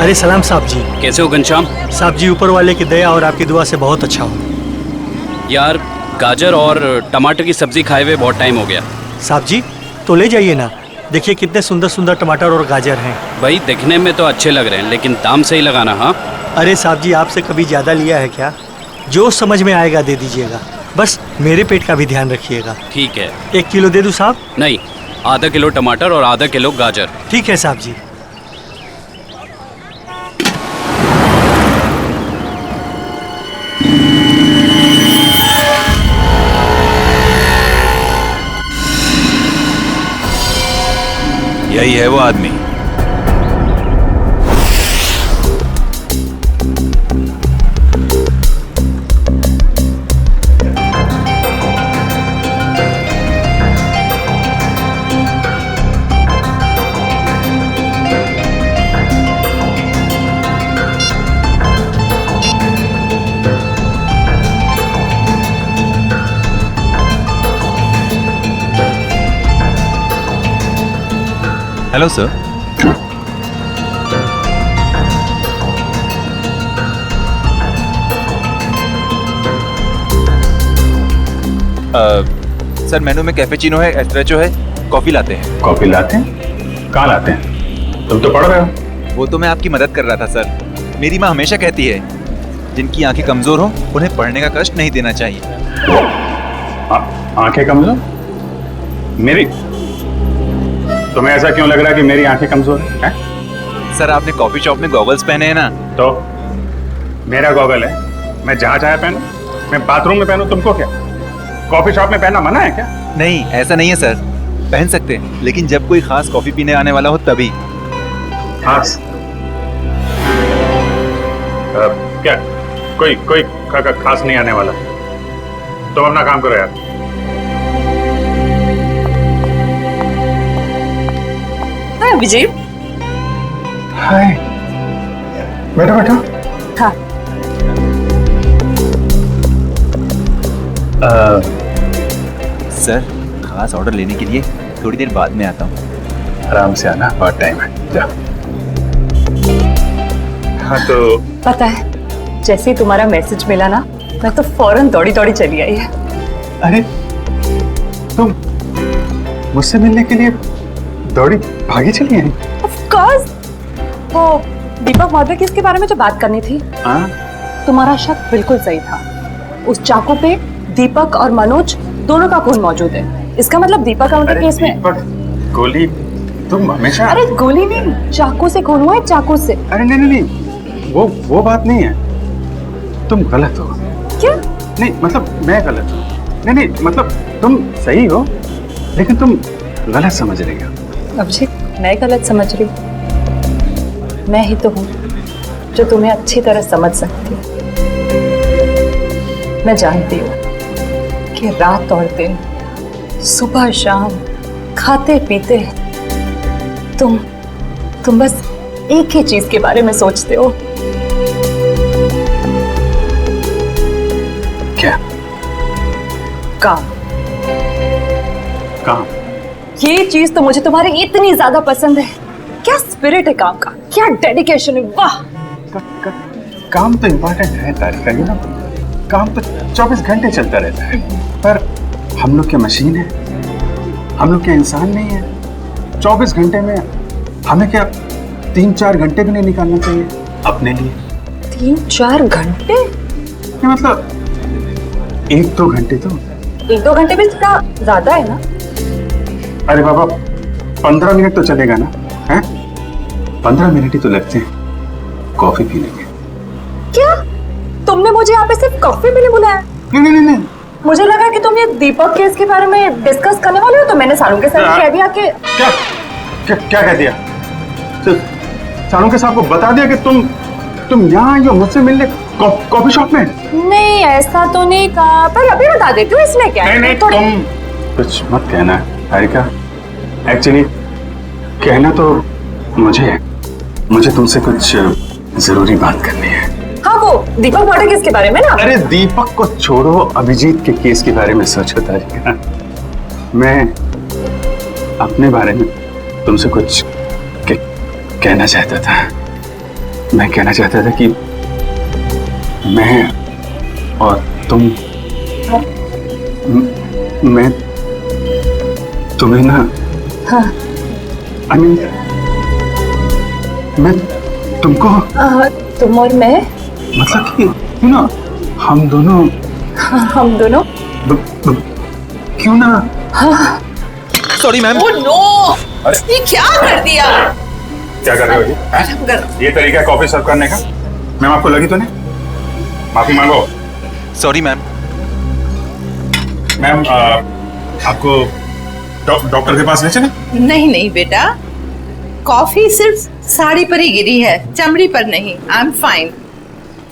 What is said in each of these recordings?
अरे सलाम साहब जी। कैसे हो घनश्याम? साहब जी ऊपर वाले की दया और आपकी दुआ से बहुत अच्छा हूँ। यार गाजर और टमाटर की सब्जी खाए हुए बहुत टाइम हो गया। साहब जी तो ले जाइए ना, देखिए कितने सुंदर सुंदर टमाटर और गाजर हैं। भाई दिखने में तो अच्छे लग रहे हैं लेकिन दाम सही लगाना। हाँ अरे साहब जी आपसे कभी ज़्यादा लिया है क्या? जो समझ में आएगा दे दीजिएगा, बस मेरे पेट का भी ध्यान रखिएगा। ठीक है। 1 किलो दे दूँ साहब? नहीं, आधा किलो टमाटर और आधा किलो गाजर। ठीक है साहब जी। यही है वो आदमी। Hello sir. सर मेनू में कैफेचिनो है, एस्प्रेसो है, कॉफी लाते हैं। कॉफी लाते हैं? कहाँ लाते हैं? तुम तो पढ़ रहे हो। वो तो मैं आपकी मदद कर रहा था सर। मेरी माँ हमेशा कहती है जिनकी आंखें कमजोर हो उन्हें पढ़ने का कष्ट नहीं देना चाहिए। आंखें कमजोर? मेरी? तुम्हें ऐसा क्यों लग रहा है कि मेरी आंखें कमजोर है? सर आपने कॉफी शॉप में गॉगल्स पहने हैं ना। तो मेरा गॉगल है, मैं जहाँ चाहे पहनूं। मैं बाथरूम में पहनूं, तुमको क्या? कॉफी शॉप में पहनना मना है क्या? नहीं ऐसा नहीं है सर, पहन सकते हैं लेकिन जब कोई खास कॉफी पीने आने वाला हो तभी। खास? क्या कोई कोई खास नहीं आने वाला? तो अपना काम करो यार। हाय विजय। हाय, बैठो बैठो। हाँ। सर खास ऑर्डर लेने के लिए थोड़ी देर बाद में आता हूँ। आराम से आना, बहुत टाइम है। जा। हाँ तो पता है जैसे ही तुम्हारा मैसेज मिला ना, मैं तो फौरन दौड़ी दौड़ी चली आई है। अरे तुम मुझसे मिलने के लिए दौड़ी भागी चली आई? Of course. वो दीपक महोदय की इसके बारे में जो बात करनी थी, हाँ? तुम्हारा शक बिल्कुल सही था। उस चाकू पे दीपक और मनोज दोनों का खून मौजूद है। इसका मतलब दीपक का उनके केस में। दीपक, गोली तुम हमेशा। अरे गोली नहीं, चाकू से खून हुआ है, चाकू से। अरे नहीं नहीं नहीं, वो बात नहीं है। तुम गलत हो। क्या? नहीं मतलब मैं गलत हूँ। नहीं नहीं मतलब तुम सही हो लेकिन तुम गलत समझ रही हो। अभिषेक मैं गलत समझ रही हूँ? मैं ही तो हूँ जो तुम्हें अच्छी तरह समझ सकती है। मैं जानती हूँ कि रात और दिन, सुबह शाम, खाते पीते तुम बस एक ही चीज के बारे में सोचते हो। क्या? काम। काम? ये चीज तो मुझे तुम्हारी इतनी ज्यादा पसंद है। क्या स्पिरिट है काम का, क्या डेडिकेशन है, वाह। काम तो इम्पोर्टेंट है तारिका, यू नो। काम तो 24 घंटे चलता रहता है, पर हम लोग क्या मशीन है? हम लोग क्या इंसान नहीं है? 24 घंटे में हमें क्या 3-4 घंटे भी नहीं निकालना चाहिए अपने लिए? 3-4 घंटे? ये मतलब 1-2 घंटे तो। 1-2 घंटे भी थोड़ा ज्यादा है ना? अरे बाबा 15 मिनट तो चलेगा ना? हैं? 15 मिनट ही तो लगते हैं कॉफी पीने में। क्या तुमने मुझे यहाँ पे सिर्फ कॉफी पीने बुलाया? नहीं नहीं नहीं नहीं। मुझे लगा कि तुम ये दीपक केस के बारे में डिस्कस करने वाले हो, तो मैंने सारू के साथ कह दिया कि क्या क्या क्या कह दिया? सारू के साहब को बता दिया कि तुम यहाँ आई हो मुझसे मिलने कॉफी शॉप में? नहीं ऐसा तो नहीं कहा, पर अभी बता देती हूँ इसमें क्या है। नहीं तुम कुछ मत कहना तारिका। एक्चुअली कहना तो मुझे तुमसे कुछ जरूरी बात करनी है। हाँ वो दीपक मर्डर केस के बारे में ना? अरे दीपक को छोड़ो, अभिजीत के केस के बारे में सोचो तारिका। मैं अपने बारे में तुमसे कुछ कहना चाहता था। मैं कहना चाहता था कि मैं और तुम मैं तुम्हें ना हाँ I mean, मैं तुमको तुम और मैं मतलब कि हम दोनों हम दोनों क्यों ना सॉरी मैम। ओह नो, ये क्या कर दिया? क्या कर रहे हो जी? ये तरीका है कॉफी सर्व करने का? मैम आपको लगी तो नहीं? माफी मांगो। Sorry ma'am. मैम आपको डॉक्टर के पास ले चले? नहीं नहीं बेटा, कॉफी सिर्फ साड़ी पर ही गिरी है, चमड़ी पर नहीं। I am fine.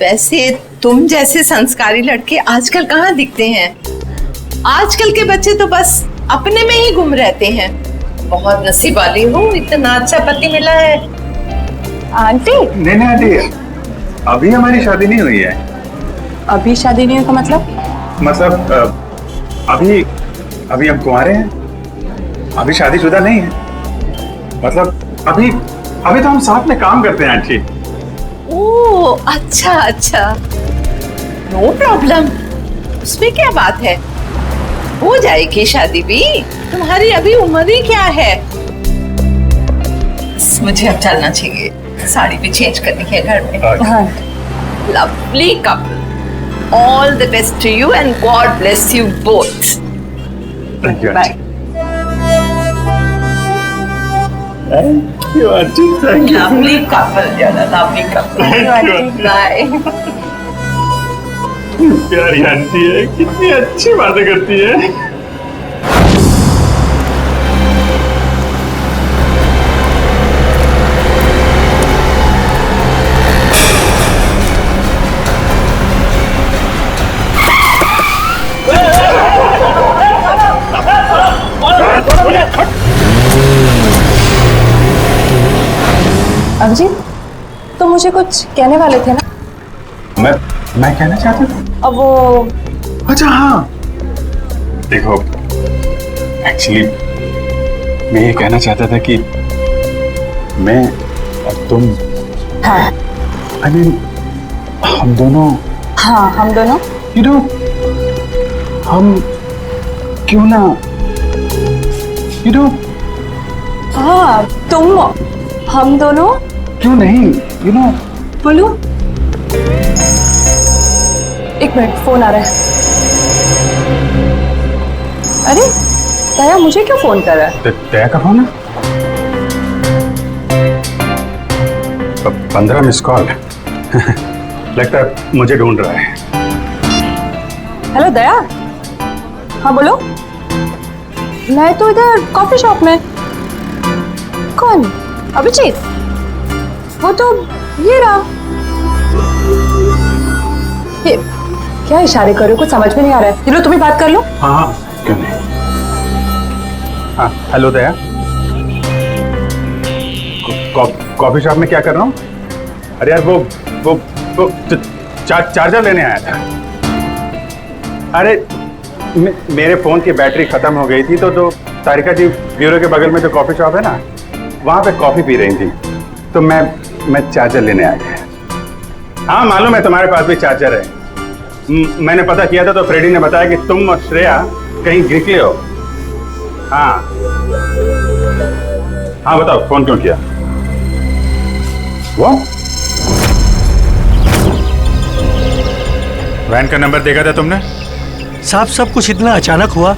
वैसे तुम जैसे संस्कारी लड़के आजकल कहाँ दिखते हैं? आजकल के बच्चे तो बस अपने में ही गुम रहते हैं। बहुत नसीब वाली हो, इतना अच्छा पति मिला है। आंटी नहीं आंटी, अभी हमारी शादी नहीं हुई है। अभी शादी नहीं हुई का मतलब? अभी हम कुंवारे हैं, अभी शादीशुदा नहीं है। मतलब अभी तो हम साथ में काम करते हैं आंटी। ओह अच्छा अच्छा, नो प्रॉब्लम, उसमें क्या बात है, हो जाएगी शादी भी। तुम्हारी अभी उम्र ही क्या है। मुझे अब चलना चाहिए, साड़ी भी चेंज करनी है घर में। हाँ lovely couple, all the best to you and God bless you both. Thank you bye. Lovely couple, lovely couple. Bye. प्यारी आंटी है, कितनी अच्छी बातें करती है। अभिजीत, तो मुझे कुछ कहने वाले थे ना? मैं कहना चाहता था। अब वो अच्छा हाँ, देखो एक्चुअली मैं ये कहना चाहता था कि मैं और तुम, हाँ I mean, हम दोनों, हाँ हम दोनों you know, हम क्यों ना, you know, हाँ तुम हम दोनों क्यों नहीं, you know, बोलो। एक मिनट, फोन आ रहा है। अरे दया, मुझे क्यों फोन कर रहा है? तय करो ना। 15 मिस कॉल। लगता है मुझे ढूंढ रहा है। हेलो दया। हाँ बोलो। मैं तो इधर कॉफी शॉप में। कौन? अभिजीत? वो तो ये रहा। ये क्या इशारे कर रहे हो? कुछ समझ में नहीं आ रहा है। चलो तुम ही बात कर लो। हाँ क्यों नहीं। हाँ हेलो दया, कॉफी शॉप में क्या कर रहा हूँ? अरे यार वो चार्जर लेने आया था। अरे मेरे फोन की बैटरी खत्म हो गई थी, तो जो तारिका जी ब्यूरो के बगल में जो कॉफी शॉप है ना, वहां पे कॉफी पी रही थी, तो मैं चार्जर लेने आ गया। हाँ मालूम है तुम्हारे पास भी चार्जर है। मैंने पता किया था तो फ्रेडी ने बताया कि तुम और श्रेया कहीं निकले हो। हाँ हाँ बताओ, फोन क्यों किया? वो वैन का नंबर देखा था तुमने? साहब सब कुछ इतना अचानक हुआ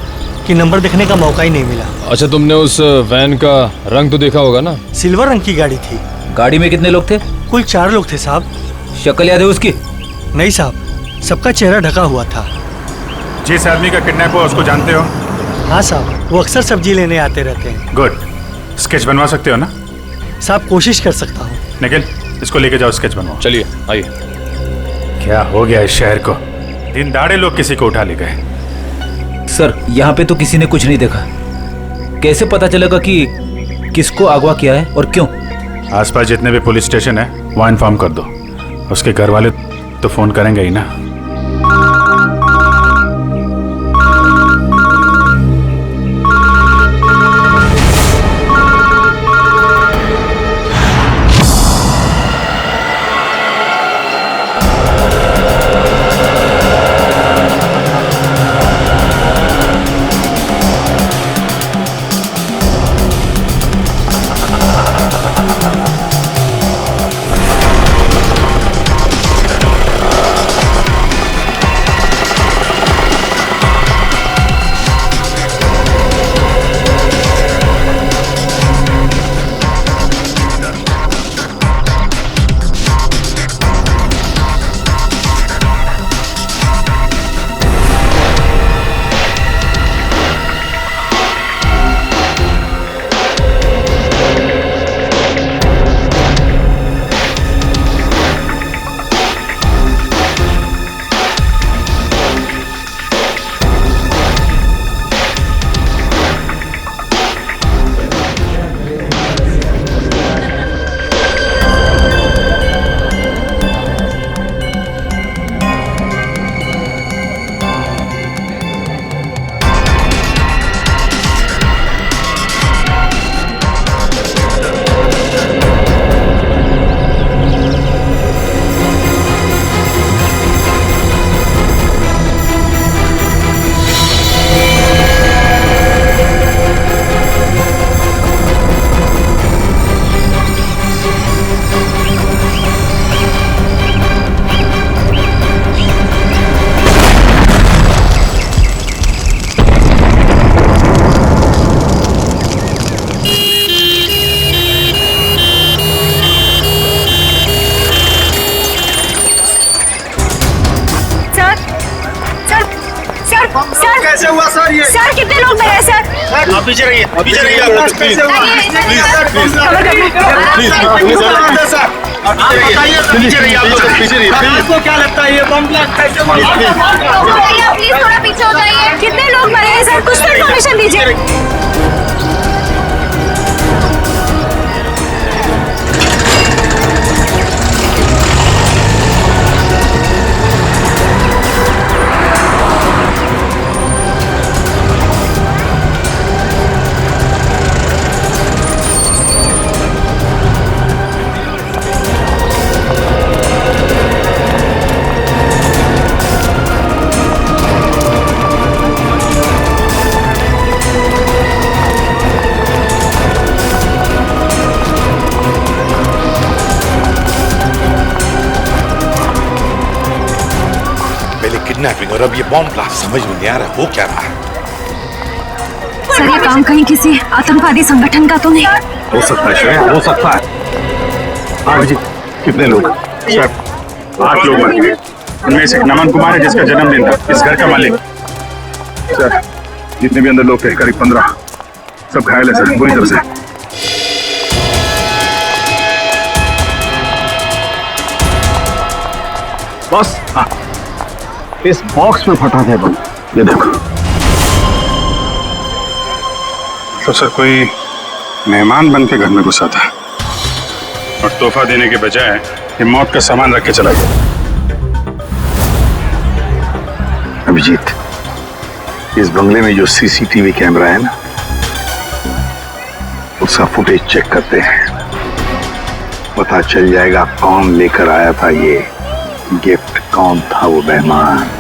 कि नंबर देखने का मौका ही नहीं मिला। अच्छा, तुमने उस वैन का रंग तो देखा होगा ना? सिल्वर रंग की गाड़ी थी। गाड़ी में कितने लोग थे? कुल 4 लोग थे साहब। शक्ल याद है उसकी? नहीं साहब, सबका चेहरा ढका हुआ था। जिस आदमी का किडनैप हुआ उसको जानते हो? हाँ साहब, वो अक्सर सब्जी लेने आते रहते हैं। गुड। स्केच बनवा सकते हो ना? साहब कोशिश कर सकता हूँ। निखिल, इसको लेके जाओ, स्केच बनवाओ। चलिए आइए। क्या हो गया इस शहर को? दिन दाड़े लोग किसी को उठा ले गए। सर यहाँ पे तो किसी ने कुछ नहीं देखा। कैसे पता चलेगा कि किसको अगवा किया है और क्यों? आसपास जितने भी पुलिस स्टेशन है वहाँ इन्फॉर्म कर दो। उसके घर वाले तो फोन करेंगे ही ना। कैसे हुआ सर ये? सर कितने लोग मरे सर? आप पीछे रहिए, पीछे रहिए। कैसे हुआ? पीछे रहिए आप लोग, पीछे रहिए। आपको क्या लगता है ये बम ब्लास्ट कैसे हुआ? प्लीज थोड़ा पीछे हो जाइए। कितने लोग मरे हैं सर? कुछ तो इन्फॉर्मेशन दीजिए। किडनैपिंग और अब ये बॉम्ब ब्लास्ट, समझ में नहीं आ रहा हो क्या रहा है। सर ये काम कहीं किसी आतंकवादी संगठन का तो नहीं? हो सकता है श्रेया, हो सकता है। हाँ जी, कितने लोग? सर 8 लोग मरे। उनमें से नमन कुमार है जिसका जन्मदिन था, इस घर का मालिक। सर जितने भी अंदर लोग थे करीब 15, सब घायल है सर, बुरी तरह से। बस हाँ, इस बॉक्स में फटा था बम, ये देखो। तो सर कोई मेहमान बन के घर में घुसा था और तोहफा देने के बजाय ये मौत का सामान रख के चला गया। अभिजीत, इस बंगले में जो सीसीटीवी कैमरा है ना, उसका फुटेज चेक करते हैं, पता चल जाएगा कौन लेकर आया था ये गिफ्ट, कौन था वो मेहमान।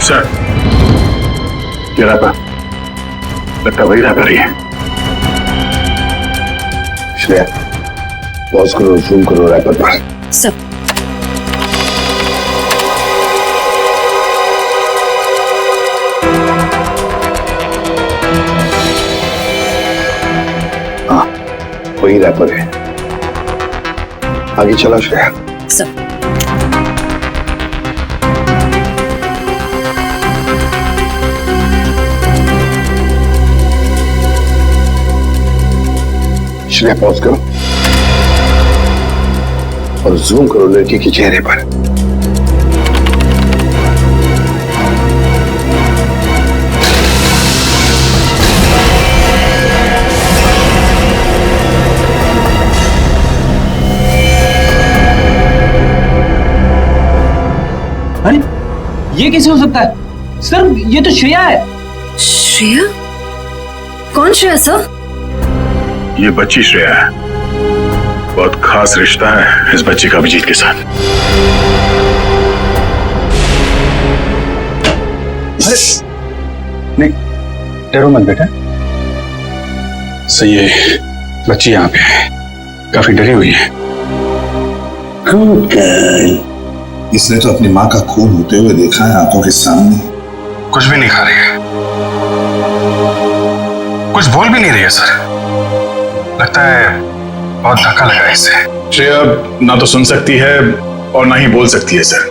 सर ये रैपर लगता वही रैपर ही है। श्रेया पॉज करो, जूम करो रैपर पर। सब हाँ वही रैपर है। आगे चलो श्रेया। सब श्रेया पॉज करो और जूम करो लड़की के चेहरे पर। अरे ये कैसे हो सकता है सर? ये तो श्रेया है। श्रेया? कौन श्रेया सर? ये बच्ची श्रेया है, बहुत खास रिश्ता है इस बच्ची का अभिजीत के साथ। नहीं डरो मत बेटा, सही है बच्ची यहाँ पे है, काफी डरी हुई है। इसने तो अपनी माँ का खून होते हुए देखा है आंखों के सामने। कुछ भी नहीं खा रही है, कुछ बोल भी नहीं रही है सर, लगता है बहुत धक्का लगा है इसे। श्रेया ना तो सुन सकती है और ना ही बोल सकती है सर।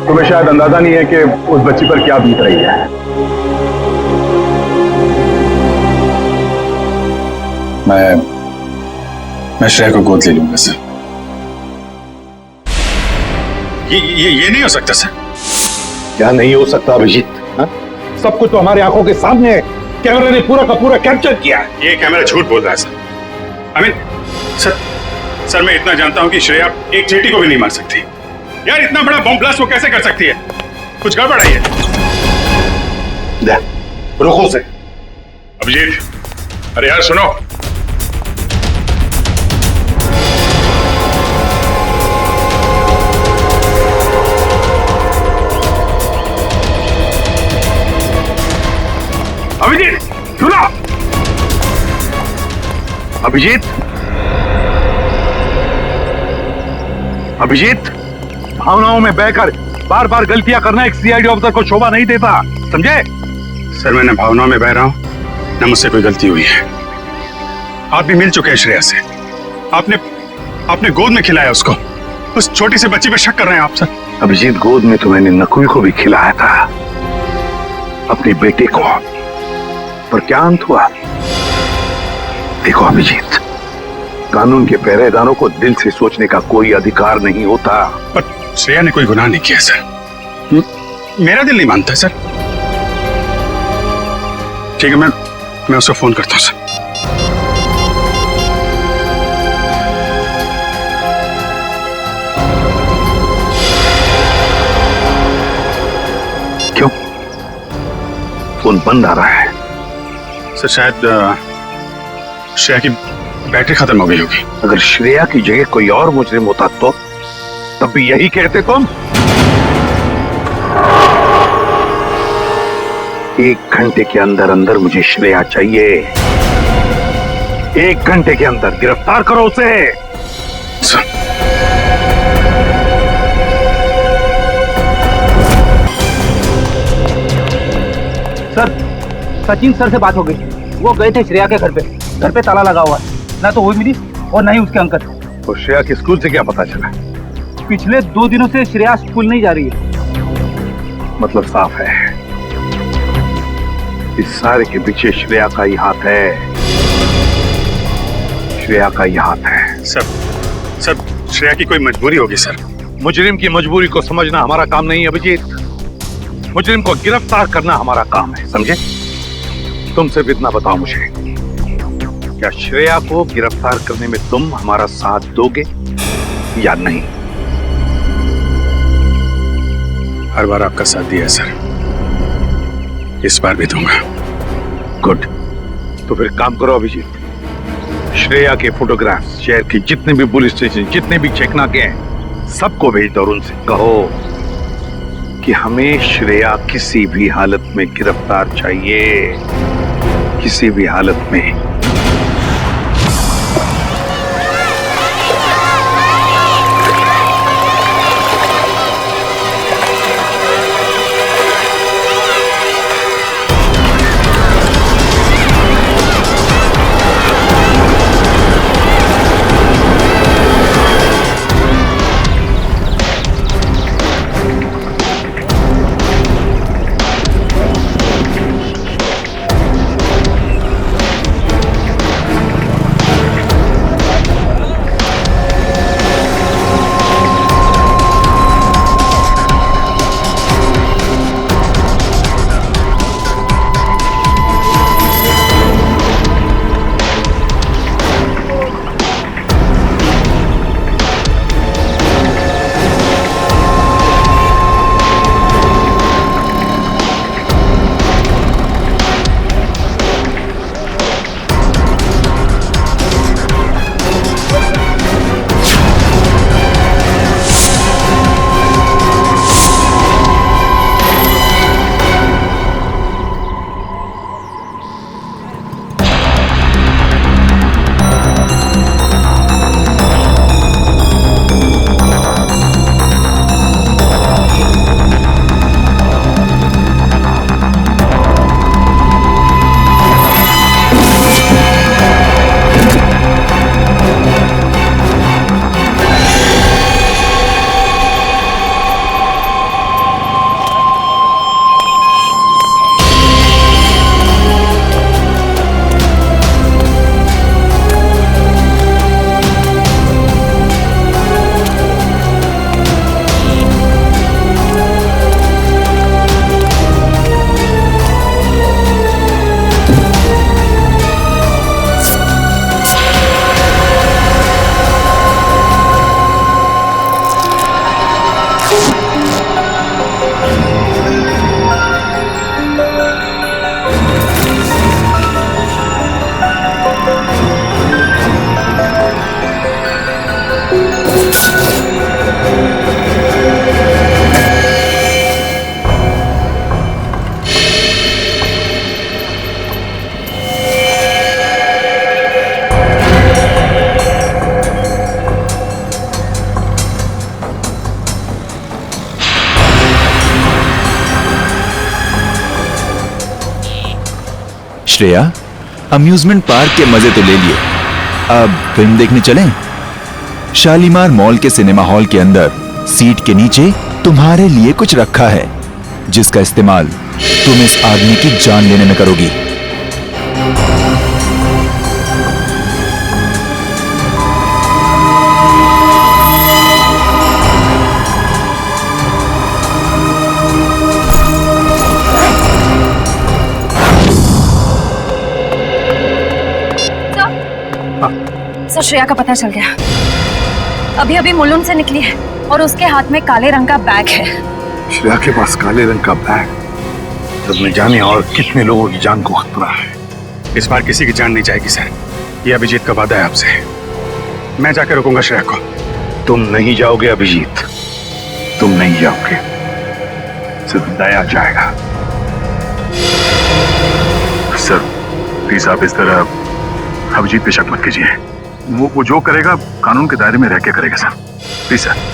तुम्हें शायद अंदाजा नहीं है कि उस बच्ची पर क्या बीत रही है। मैं श्रेया को गोद ले लूंगा सर। ये नहीं हो सकता सर। क्या नहीं हो सकता अभिजीत? सब कुछ तो हमारी आंखों के सामने है, कैमरे ने पूरा का पूरा कैप्चर किया। ये कैमरा झूठ बोल रहा है सर। सर मैं इतना जानता हूं कि श्रेया एक चींटी को भी नहीं मार सकती। यार इतना बड़ा बम ब्लास्ट वो कैसे कर सकती है? कुछ गड़बड़ है ये। रुको से। अभिजीत, अरे यार सुनो। अभिजीत सुनो। अभिजीत, अभिजीत, भावनाओं में बहकर बार बार गलतियां करना एक सीआईडी ऑफिसर को शोभा नहीं देता, समझे? सर मैं न भावनाओं में बह रहा हूं न मुझसे कोई गलती हुई है। आप भी मिल चुके हैं श्रेया से। आपने गोद में खिलाया उसको। उस छोटी सी बच्ची पे शक कर रहे हैं आप सर? अभिजीत, गोद में तो मैंने नकुल को भी खिलाया था, अपने बेटे को, पर क्या अंत हुआ? देखो अभिजीत, कानून के पहरेदारों को दिल से सोचने का कोई अधिकार नहीं होता। पर श्रेया ने कोई गुनाह नहीं किया सर। मेरा दिल नहीं मानता सर। ठीक है, मैं उसको फोन करता हूं सर। क्यों फोन बंद आ रहा है? सर शायद श्रेया की बैटरी खत्म हो गई होगी। अगर श्रेया की जगह कोई और मुजरिम होता तो तब भी यही कहते तुम? 1 घंटे के अंदर अंदर मुझे श्रेया चाहिए। 1 घंटे के अंदर गिरफ्तार करो उसे। सर, सचिन सर से बात हो गई। वो गए थे श्रेया के घर पे ताला लगा हुआ है। ना तो वो मिली और ना ही उसके अंकल। तो श्रेया के स्कूल से क्या पता चला? पिछले 2 दिनों से श्रेया स्कूल नहीं जा रही है। मतलब साफ है, इस सारे के पीछे श्रेया का ही हाथ है। श्रेया का ही हाथ है। सर श्रेया की कोई मजबूरी होगी सर। मुजरिम की मजबूरी को समझना हमारा काम नहीं है अभिजीत। मुजरिम को गिरफ्तार करना हमारा काम है, समझे? तुम सिर्फ इतना बताओ मुझे, क्या श्रेया को गिरफ्तार करने में तुम हमारा साथ दोगे या नहीं? हर बार आपका साथ दिया है सर, इस बार भी दूंगा। गुड। तो फिर काम करो अभिजीत, श्रेया के फोटोग्राफ्स शहर के जितने भी पुलिस स्टेशन, जितने भी चेकनाके हैं, सबको भेज दो और उनसे कहो कि हमें श्रेया किसी भी हालत में गिरफ्तार चाहिए, किसी भी हालत में। श्रेया, अम्यूजमेंट पार्क के मजे तो ले लिए, अब फिल्म देखने चलें? शालीमार मॉल के सिनेमा हॉल के अंदर सीट के नीचे तुम्हारे लिए कुछ रखा है, जिसका इस्तेमाल तुम इस आदमी की जान लेने में करोगी। सर, श्रेया का पता चल गया। अभी अभी मुलुंड से निकली है और उसके हाथ में काले रंग का बैग है। श्रेया के पास काले रंग का बैग, तब न जाने और कितने लोगों की जान को खतरा है। इस बार किसी की जान नहीं जाएगी सर, ये अभिजीत का वादा है आपसे। मैं जाकर रोकूंगा श्रेया को। तुम नहीं जाओगे अभिजीत, तुम नहीं जाओगे, सिर्फ दया जाएगा। सर प्लीज आप इस तरह अभिजीत पे शक मत कीजिए। वो जो करेगा कानून के दायरे में रह के करेगा sir, please sir.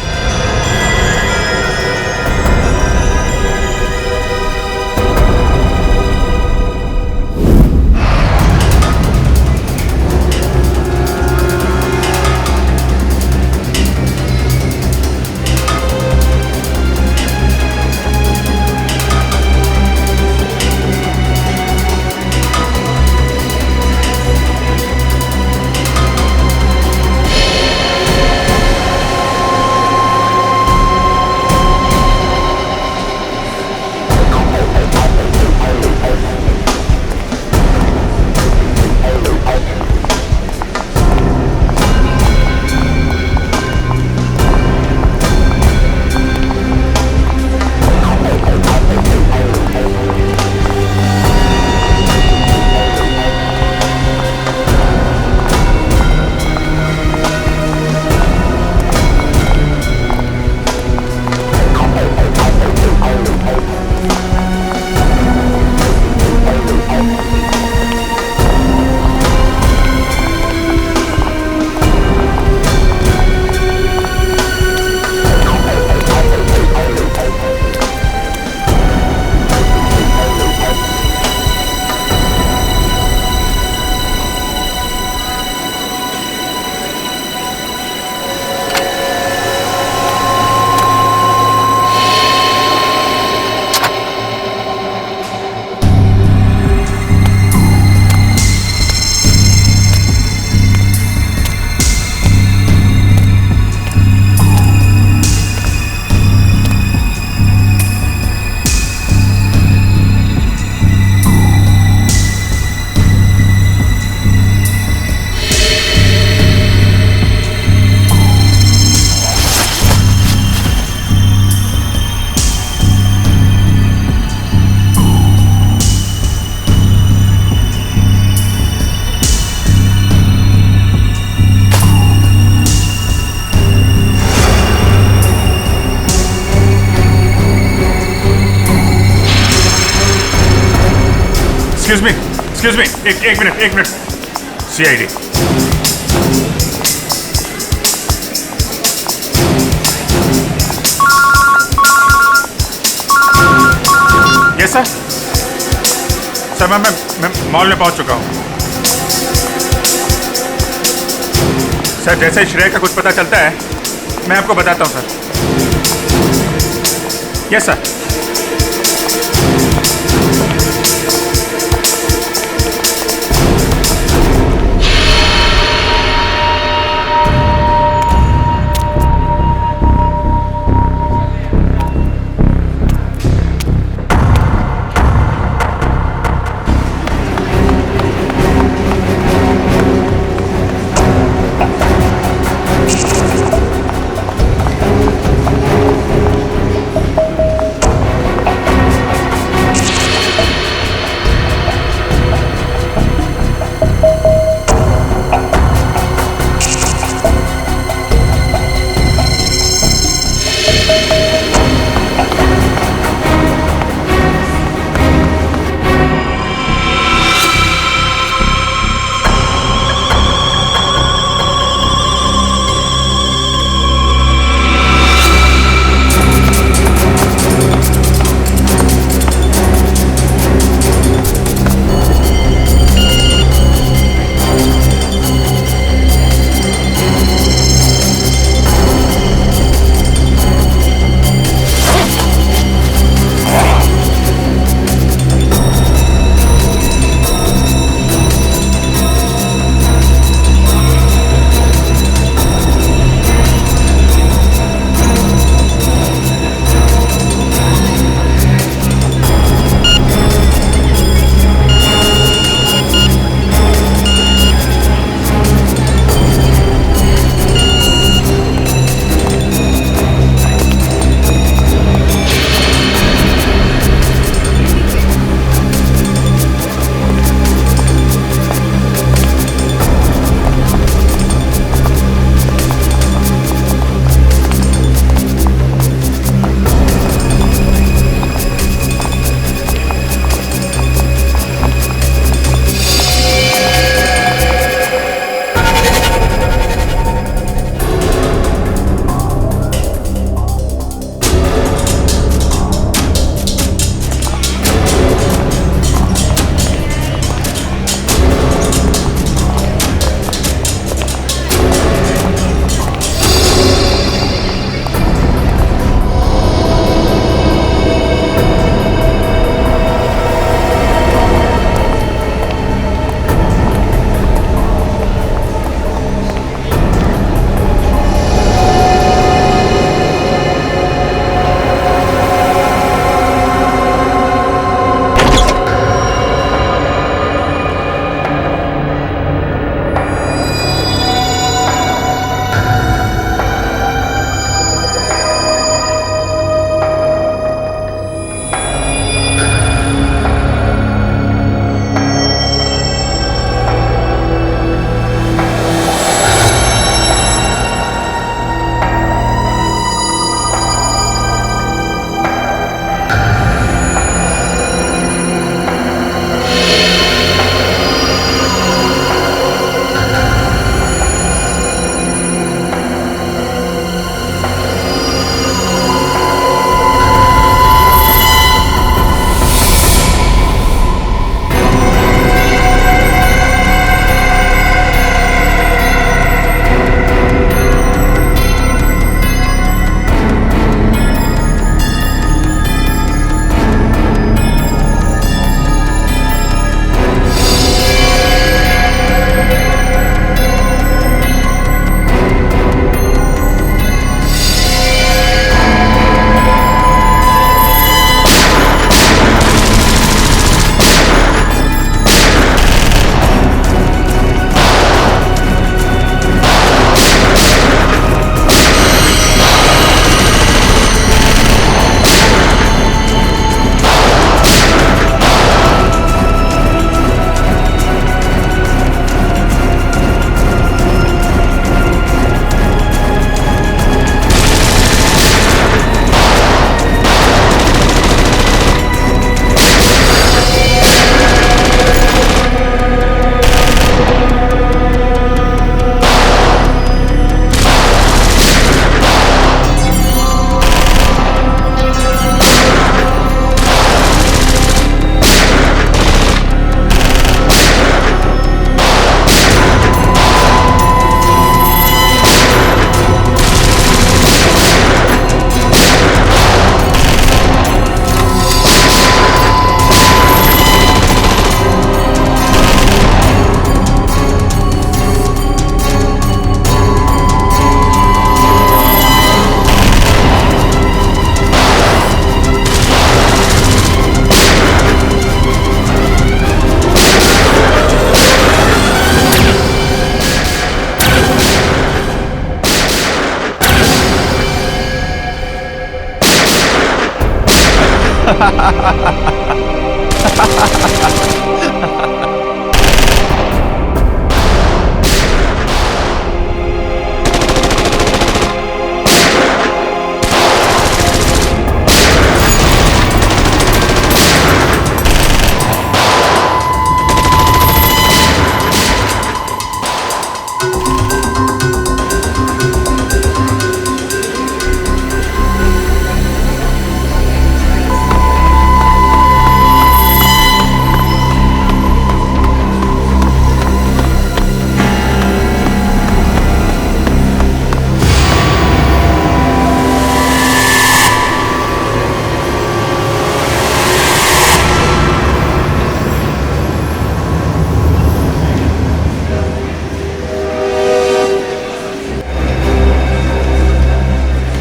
Excuse me, एक minute. CID. Yes sir. Sir मैं मॉल में पहुंच चुका हूं। सर जैसे ही श्रेया का कुछ पता चलता है मैं आपको बताता हूं सर। Yes sir.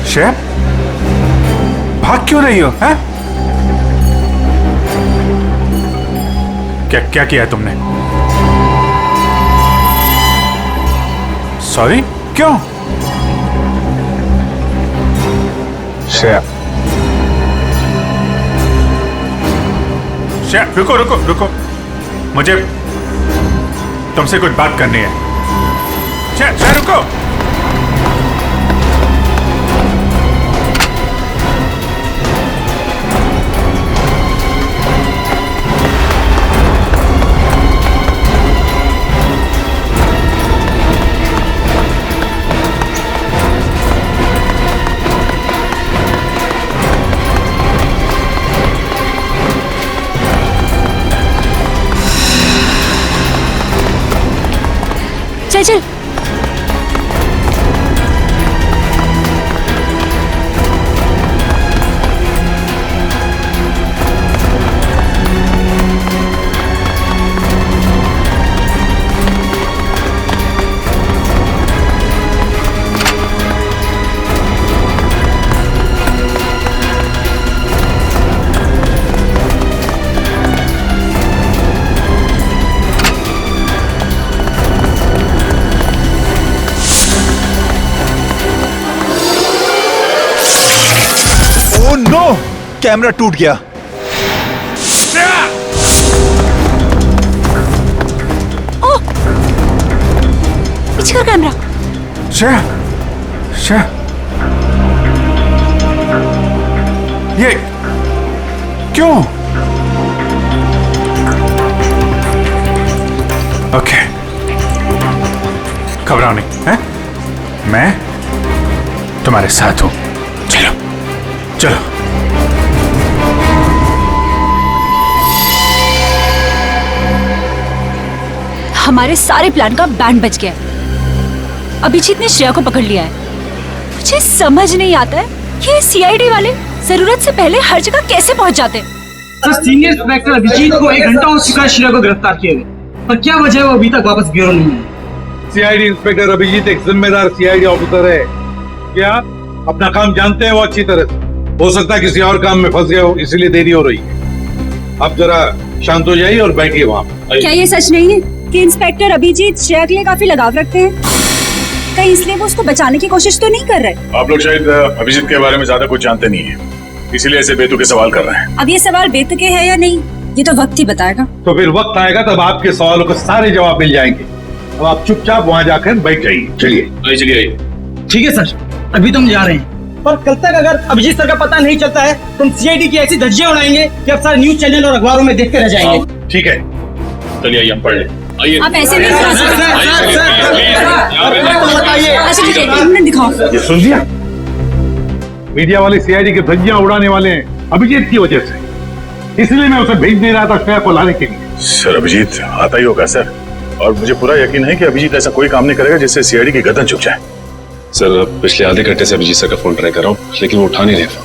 श्रेया, भाग क्यों रही हो? हैं? क्या किया है तुमने? सॉरी, क्यों? श्रेया, रुको रुको रुको, मुझे तुमसे कुछ बात करनी है। श्रेया रुको। चल चल। कैमरा टूट गया। ओह! पीछे का कैमरा। श्रेया, ये क्यों? ओके, घबराओ नहीं, हैं? मैं तुम्हारे साथ हूं। चलो चलो। हमारे सारे प्लान का बैंड बज गया है। अभिजीत ने श्रेया को पकड़ लिया है। मुझे समझ नहीं आता है ये सीआईडी वाले जरूरत से पहले हर जगह कैसे पहुंच जाते हैं। सर, सीनियर इंस्पेक्टर अभिजीत को 1 घंटा हो चुका है श्रेया को गिरफ्तार किए हुए, पर क्या वजह है वो अभी तक वापस ब्यूरो नहीं है। सीआईडी इंस्पेक्टर अभिजीत एक जिम्मेदार सीआईडी ऑफिसर है। क्या अपना काम जानते हैं वो अच्छी तरह से। हो सकता है किसी और काम में फंस गए हो, इसीलिए देरी हो रही है। अब जरा शांत हो जाइए और बैठिए वहाँ। क्या ये सच नहीं है कि इंस्पेक्टर अभिजीत श्रेया के लिए काफी लगाव रखते हैं? कहीं इसलिए वो उसको बचाने की कोशिश तो नहीं कर रहे? आप लोग शायद अभिजीत के बारे में ज्यादा कुछ जानते नहीं है, इसीलिए ऐसे बेतुके सवाल कर रहे हैं। अब ये सवाल बेतुके है या नहीं, ये तो वक्त ही बताएगा। तो फिर वक्त आएगा तब आपके सवालों के सारे जवाब मिल जाएंगे। अब आप चुपचाप वहाँ जाकर बैठ जाइए। चलिए चलिए। ठीक है सर, अभी तो हम जा रहे हैं, पर कल तक अगर अभिजीत सर का पता नहीं चलता है तो हम सीआईडी की ऐसी धज्जियां उड़ाएंगे कि अब सारे न्यूज चैनल और अखबारों में देखते रह जाएंगे। ठीक है, चलिए आइए हम पढ़ लें। आइए। आप ऐसे नहीं करा सकते। दिखाओ। ये सुन लिया, मीडिया वाले सीआईडी के धज्जियां उड़ाने वाले हैं अभिजीत की वजह से, इसलिए मैं उसे भेज नहीं रहा था श्रेया को लाने के लिए। सर, अभिजीत आता ही होगा सर, और मुझे पूरा यकीन है कि अभिजीत ऐसा कोई काम नहीं करेगा जिससे सीआईडी की गर्दन झुक जाए। सर, पिछले आधे घंटे से अभिजीत सर का फोन ट्राई कर रहा हूँ, लेकिन वो उठा नहीं रहे फोन।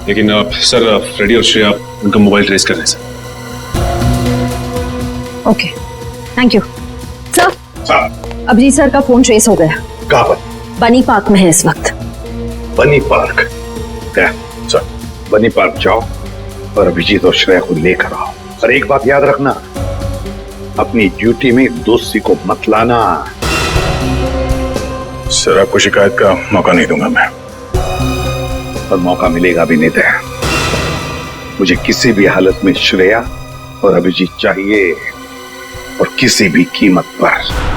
लेकिन सर, फ्रेडी और श्रेया उनका मोबाइल ट्रेस कर रहे हैं sir. Okay, thank you sir. Abhijeet sir का फोन ट्रेस हो गया। कहाँ पर? बनी पार्क में है इस वक्त। बनी पार्क? क्या सर, बनी पार्क जाओ और अभिजीत और श्रेया को लेकर आओ। और एक बात याद रखना, अपनी ड्यूटी में दोस्ती को मत लाना। सर, आपको शिकायत का मौका नहीं दूंगा मैं। और मौका मिलेगा भी नहीं। मुझे किसी भी हालत में श्रेया और अभिजीत चाहिए, और किसी भी कीमत पर।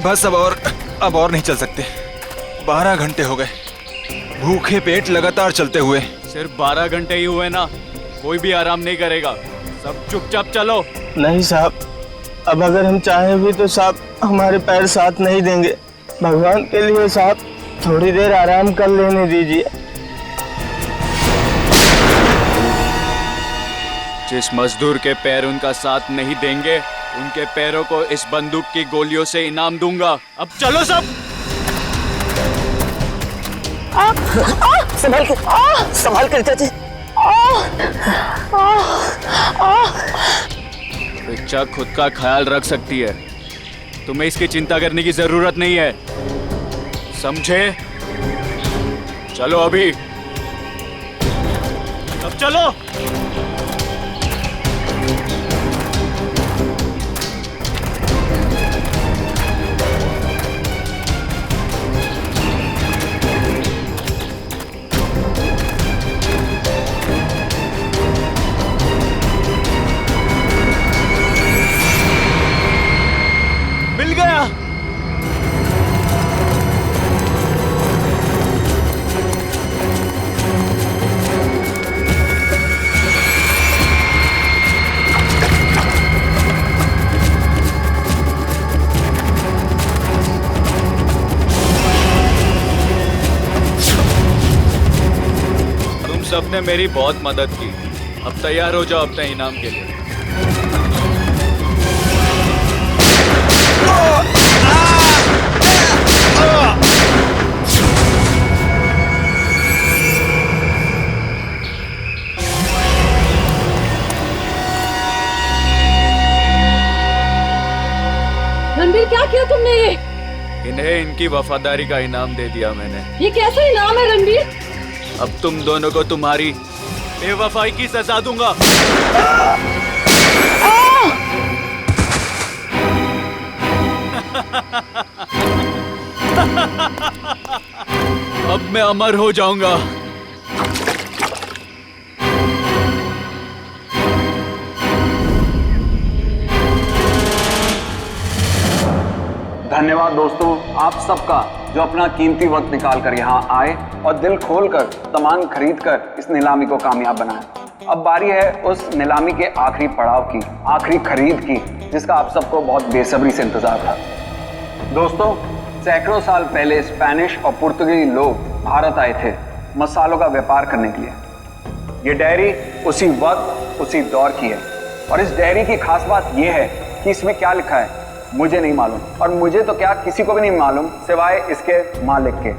बस अब और नहीं चल सकते। 12 घंटे हो गए भूखे पेट लगातार चलते हुए। सिर्फ 12 घंटे ही हुए ना, कोई भी आराम नहीं करेगा। सब चुपचाप चलो। नहीं साहब, अब अगर हम चाहें भी तो साहब हमारे पैर साथ नहीं देंगे। भगवान के लिए साहब थोड़ी देर आराम कर लेने दीजिए। जिस मजदूर के पैर उनका साथ नहीं देंगे, उनके पैरों को इस बंदूक की गोलियों से इनाम दूंगा। अब चलो सब। संभाल कर चाची। रिचा खुद का ख्याल रख सकती है, तुम्हें इसकी चिंता करने की जरूरत नहीं है, समझे? चलो अभी, अब चलो। मिल गया। तुम सबने मेरी बहुत मदद की, अब तैयार हो जाओ अपने इनाम के लिए। रणबीर, क्या किया तुमने ये? इन्हें इनकी वफादारी का इनाम दे दिया मैंने। ये कैसा इनाम है रणबीर? अब तुम दोनों को तुम्हारी बेवफाई की सजा दूंगा। अब मैं अमर हो जाऊंगा। धन्यवाद दोस्तों आप सबका जो अपना कीमती वक्त निकाल कर यहाँ आए और दिल खोलकर सामान खरीद कर इस नीलामी को कामयाब बनाए। अब बारी है उस नीलामी के आखिरी पड़ाव की, आखिरी खरीद की, जिसका आप सबको बहुत बेसब्री से इंतजार था। दोस्तों, सैकड़ों साल पहले स्पेनिश और पुर्तगाली लोग भारत आए थे मसालों का व्यापार करने के लिए। ये डायरी उसी वक्त उसी दौर की है, और इस डायरी की खास बात यह है कि इसमें क्या लिखा है मुझे नहीं मालूम, और मुझे तो क्या किसी को भी नहीं मालूम सिवाय इसके मालिक के।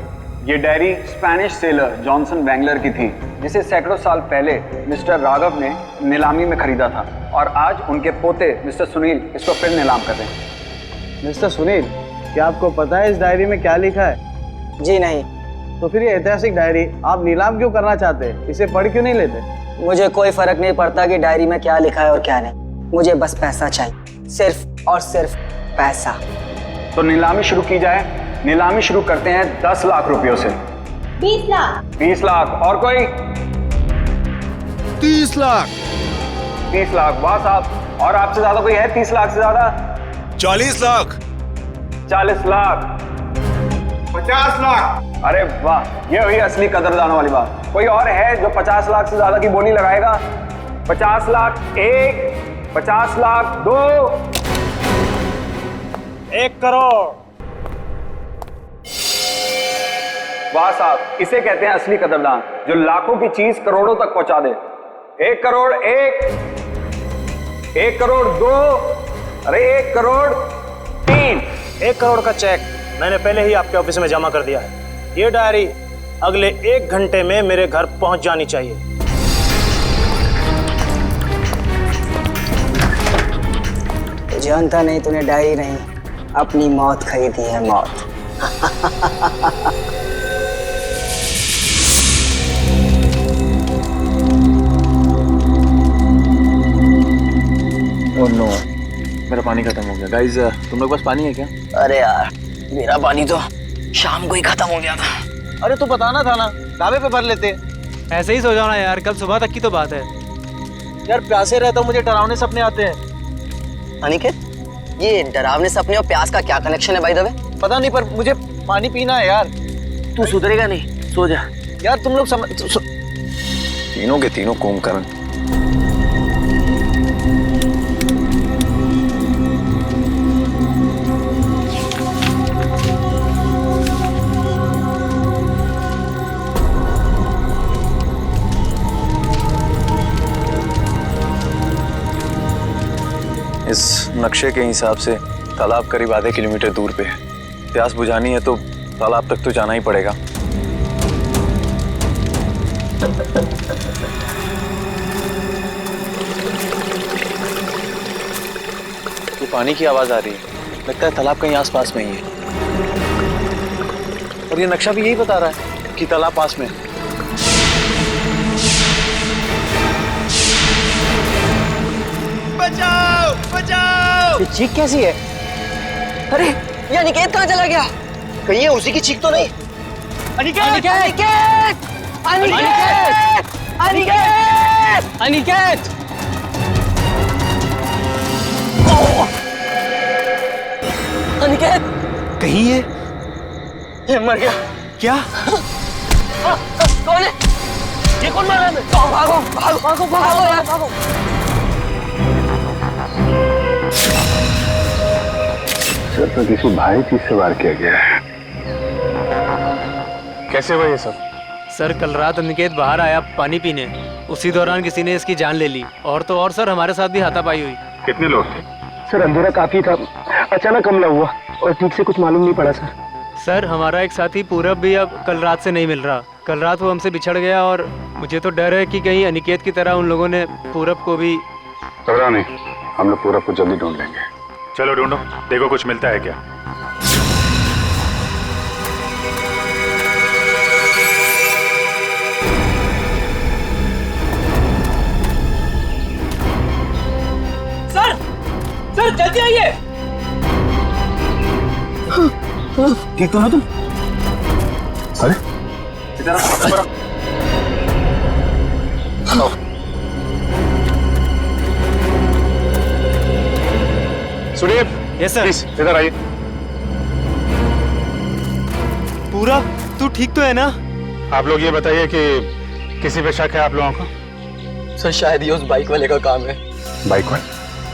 ये डायरी स्पेनिश सेलर जॉनसन बैंगलर की थी, जिसे सैकड़ों साल पहले मिस्टर राघव ने नीलामी में खरीदा था, और आज उनके पोते मिस्टर सुनील इसको फिर नीलाम कर रहे हैं। मिस्टर सुनील, क्या आपको पता है इस डायरी में क्या लिखा है? जी नहीं। तो फिर ये ऐतिहासिक डायरी आप नीलाम क्यों करना चाहते हैं? इसे पढ़ क्यों नहीं लेते? मुझे कोई फर्क नहीं पड़ता कि डायरी में क्या लिखा है और क्या नहीं, मुझे बस पैसा चाहिए, सिर्फ और सिर्फ पैसा। तो नीलामी शुरू की जाए। नीलामी शुरू करते हैं 10 लाख रुपयों से। 20 लाख। 20 लाख। और कोई? 30 लाख। 30 लाख। वाह साहब। और आपसे ज्यादा कोई है 30 लाख से ज्यादा? 40 लाख। 40 लाख। 50 लाख। अरे वाह, ये हुई असली कदरदानों वाली बात। कोई और है जो 50 लाख से ज्यादा की बोली लगाएगा? 50 लाख 1, 50 लाख 2, 1 करोड़। वाह साहब, इसे कहते हैं असली कदरदान, जो लाखों की चीज करोड़ों तक पहुंचा दे। 1 करोड़ 1, 1 करोड़ 2, अरे 1 करोड़ 3। 1 करोड़ का चेक मैंने पहले ही आपके ऑफिस में जमा कर दिया है। ये डायरी अगले 1 घंटे में मेरे घर पहुंच जानी चाहिए। तो जानता नहीं तूने डायरी नहीं, अपनी मौत खरीदी है, मौत। ओह नो, मेरा पानी खत्म हो गया। गाइस, तुम लोग पास पानी है क्या? अरे यार, मेरा पानी तो शाम को ही खत्म हो गया था। अरे तो बताना था ना, ढाबे पे भर लेते। ऐसे ही सो जाओ ना यार, कल सुबह तक की तो बात है। यार प्यासे रहता हूँ, मुझे डरावने सपने आते हैं। अनिकेत, ये डरावने सपने और प्यास का क्या कनेक्शन है भाई दबे? पता नहीं, पर मुझे पानी पीना है यार। तू सुधरेगा नहीं, सो जा। यार तुम लोग तीनों के तीनों कुंभकर्ण। इस नक्शे के हिसाब से तालाब करीब आधे किलोमीटर दूर पे है। प्यास बुझानी है तो तालाब तक तो जाना ही पड़ेगा। ये पानी की आवाज आ रही है, लगता है तालाब कहीं आसपास में ही है। और ये नक्शा भी यही बता रहा है कि तालाब पास में है। बचाओ, बचाओ! ये चीख कैसी है? अरे ये अनिकेत कहाँ चला गया? कहीं ये उसी की चीख तो नहीं? अनिकेत! अनिकेत! अनिकेत! अनिकेत! अनिकेत! अनिकेत! कहीं ये मर गया। क्या? कौन है? ये कौन मारा है? भागो, भागो, भागो, भागो यार, भागो! सर तो किसी भारी चीज से वार किया गया है। कैसे हुआ ये सब? सर कल रात अनिकेत बाहर आया पानी पीने, उसी दौरान किसी ने इसकी जान ले ली। और तो और सर हमारे साथ भी हाथापाई हुई। कितने लोग थे? सर अंधेरा काफी था, अचानक हमला हुआ और ठीक से कुछ मालूम नहीं पड़ा सर। सर हमारा एक साथी पूरब भी अब कल रात से नहीं मिल रहा। कल रात वो हमसे बिछड़ गया और मुझे तो डर है कि कहीं अनिकेत की तरह उन लोगों ने पूरब को भी। घबराओ नहीं, हम लोग पूरब को जल्दी ढूंढ लेंगे। चलो ढूंढो, देखो कुछ मिलता है क्या। सर, सर जल्दी आइए। ठीक तो हो तुम? अरे इधर आओ। Sunil, yes sir. इधर आइए। पूरा तू ठीक तो है ना? आप लोग ये बताइए कि किसी पे शक है आप लोगों को? सर शायद ये उस बाइक वाले का काम है। बाइक वाला?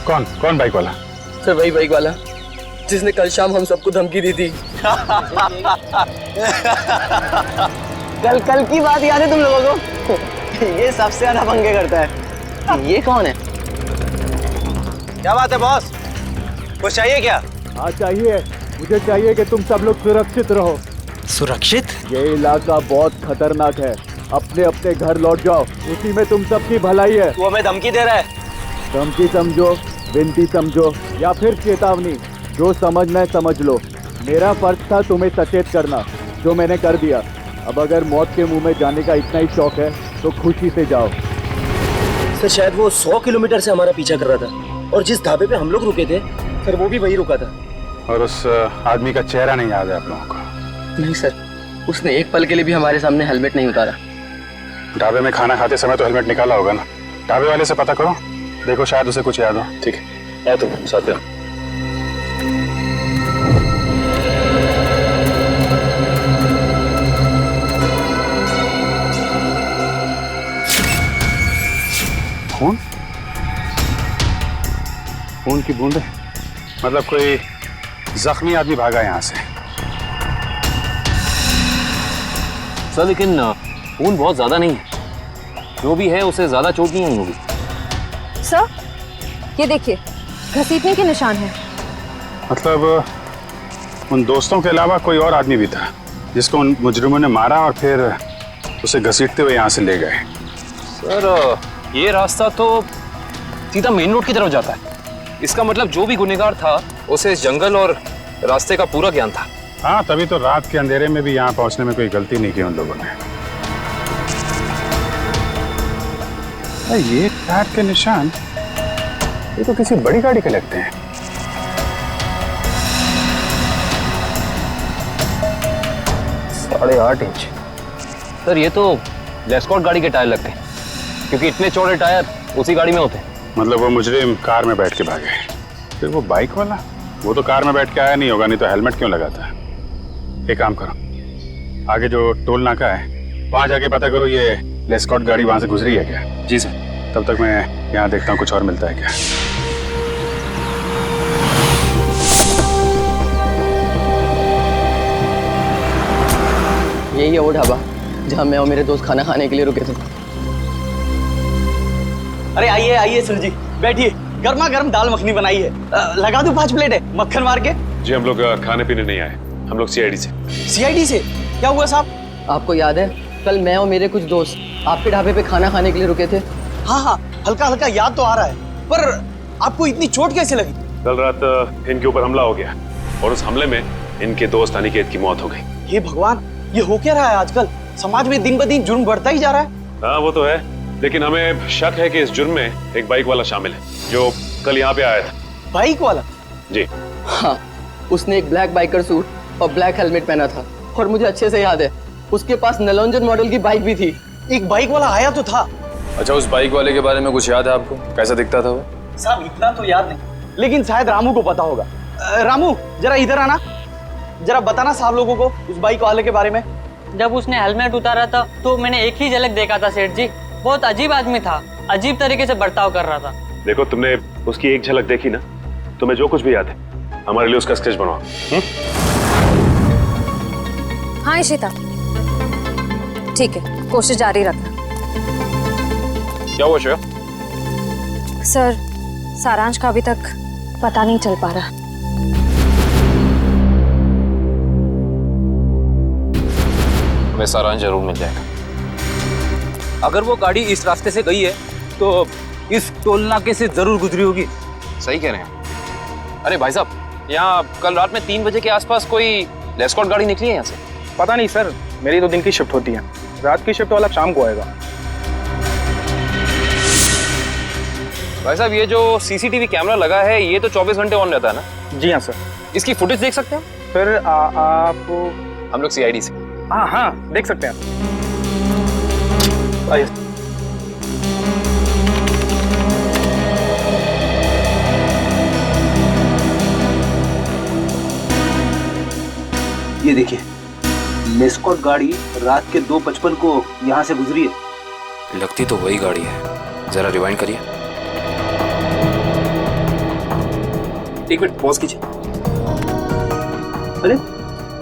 कौन कौन बाइक वाला? सर वही बाइक वाला जिसने कल शाम हम सबको धमकी दी थी। कल की बात याद है तुम लोगों को? ये सबसे ज्यादा पंगे करता है। ये कौन है? क्या बात है बॉस, कुछ चाहिए क्या? हाँ चाहिए, मुझे चाहिए कि तुम सब लोग सुरक्षित रहो। सुरक्षित? ये इलाका बहुत खतरनाक है, अपने अपने घर लौट जाओ, उसी में तुम सबकी भलाई है। वो हमें धमकी दे रहा है। धमकी समझो, विनती समझो या फिर चेतावनी, जो समझना है समझ लो। मेरा फर्ज था तुम्हें सचेत करना, जो मैंने कर दिया। अब अगर मौत के मुंह में जाने का इतना ही शौक है तो खुशी से जाओ। सर शायद वो 100 किलोमीटर से हमारा पीछा कर रहा था, और जिस ढाबे पे हम लोग रुके थे सर वो भी वही रुका था। और उस आदमी का चेहरा नहीं याद है आप लोगों को? नहीं सर, उसने एक पल के लिए भी हमारे सामने हेलमेट नहीं उतारा। ढाबे में खाना खाते समय तो हेलमेट निकाला होगा ना? ढाबे वाले से पता करो, देखो शायद उसे कुछ याद हो। ठीक है, तुम साथ में। खून? खून की बूंदें? मतलब कोई जख्मी आदमी भागा यहाँ से। सर लेकिन खून बहुत ज्यादा नहीं है, जो भी है उसे ज्यादा चोट नहीं आई होगी। सर ये देखिए, घसीटने के निशान हैं। मतलब उन दोस्तों के अलावा कोई और आदमी भी था? जिसको उन मुजरिमों ने मारा और फिर उसे घसीटते हुए यहाँ से ले गए। सर ये रास्ता तो सीधा मेन रोड की तरफ जाता है। इसका मतलब जो भी गुनहगार था उसे इस जंगल और रास्ते का पूरा ज्ञान था। हाँ, तभी तो रात के अंधेरे में भी यहाँ पहुंचने में कोई गलती नहीं की उन लोगों ने। ये टायर के निशान, ये तो किसी बड़ी गाड़ी के लगते हैं। साढ़े 8 इंच। सर ये तो लेस्कॉट गाड़ी के टायर लगते हैं, क्योंकि इतने चौड़े टायर उसी गाड़ी में होते हैं। मतलब वो मुजरिम कार में बैठ के भागे, फिर वो बाइक वाला, वो तो कार में बैठ के आया नहीं होगा, नहीं तो हेलमेट क्यों लगाता है। एक काम करो, आगे जो टोल नाका है वहां जाके पता करो ये लेस्कॉट गाड़ी वहां से गुजरी है क्या। जी सर। तब तक मैं यहाँ देखता हूँ कुछ और मिलता है क्या। यही है वो ढाबा जहाँ मैं और मेरे दोस्त खाना खाने के लिए रुके थे। अरे आइए आइए सर जी, बैठिए। गर्मा गर्म दाल मखनी बनाई है, लगा दूं 5 प्लेट है मक्खन मार के। जी हम लोग खाने पीने नहीं आए, हम लोग सीआईडी से। सीआईडी से क्या हुआ साहब? आपको याद है कल मैं और मेरे कुछ दोस्त आपके ढाबे पे खाना खाने के लिए रुके थे? हाँ हाँ, हल्का हल्का याद तो आ रहा है, पर आपको इतनी चोट कैसे लगी? कल रात इनके ऊपर हमला हो गया और उस हमले में इनके दोस्त अनिकेत की मौत हो गई। हे भगवान, ये हो क्या रहा है आजकल? समाज में दिन ब दिन जुर्म बढ़ता ही जा रहा है। हाँ वो तो है, लेकिन हमें शक है कि इस जुर्म में एक बाइक वाला शामिल है जो कल यहाँ पे आया था। बाइक वाला? जी हाँ, उसने एक ब्लैक बाइकर सूट और ब्लैक हेलमेट पहना था, और मुझे अच्छे से याद है उसके पास नलोंजन मॉडल की बाइक भी थी। एक बाइक वाला आया तो था। अच्छा, उस बाइक वाले के बारे में कुछ याद है आपको? कैसा दिखता था वो? साहब इतना तो याद नहीं, लेकिन शायद रामू को पता होगा। रामू जरा इधर आना, जरा बताना साहब लोगों को उस बाइक वाले के बारे में। जब उसने हेलमेट उतारा था तो मैंने एक ही झलक देखा था सेठ जी। बहुत अजीब आदमी था, अजीब तरीके से बर्ताव कर रहा था। देखो तुमने उसकी एक झलक देखी ना, तुम्हें जो कुछ भी याद है हमारे लिए उसका स्केच बनवाओ। हाँ इशिता, ठीक है, कोशिश जारी रखना। क्या हुआ श्रेया? सर, सारांश का अभी तक पता नहीं चल पा रहा। हमें सारांश जरूर मिल जाएगा। अगर वो गाड़ी इस रास्ते से गई है तो इस टोल नाके से जरूर गुजरी होगी। सही कह रहे हैं। अरे भाई साहब, यहाँ कल रात में 3 बजे के आसपास कोई लेस्कॉट गाड़ी निकली है यहाँ से? पता नहीं सर, मेरी तो दिन की शिफ्ट होती है, रात की शिफ्ट वाला शाम को आएगा। भाई साहब, ये जो सीसीटीवी कैमरा लगा है ये तो 24 घंटे ऑन रहता है ना? जी हाँ सर। इसकी फुटेज देख सकते हैं? फिर आप? हम लोग सीआईडी से। हाँ हाँ, देख सकते हैं। आइए। ये देखिए, लेस्कॉट गाड़ी रात के 2:55 को यहाँ से गुजरी है। लगती तो वही गाड़ी है। जरा रिवाइंड करिए। एक मिनट पॉज कीजिए। अरे,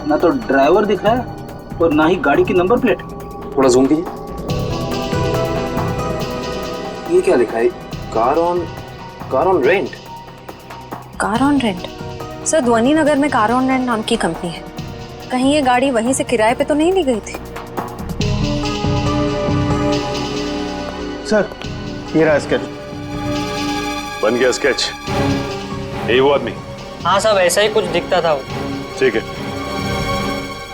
ना तो ड्राइवर दिख रहा है और ना ही गाड़ी की नंबर प्लेट। थोड़ा जूम कीजिए। ये क्या लिखा है? Car on rent. Car on rent? Sir, ध्वनि नगर में कार ऑन रेंट नाम की कंपनी है। कहीं ये गाड़ी वहीं से किराए पे तो नहीं ली गई थी? सर, ये रहा स्केच। बन गया स्केच? यही वो आदमी? हाँ साहब, ऐसा ही कुछ दिखता था वो। ठीक है,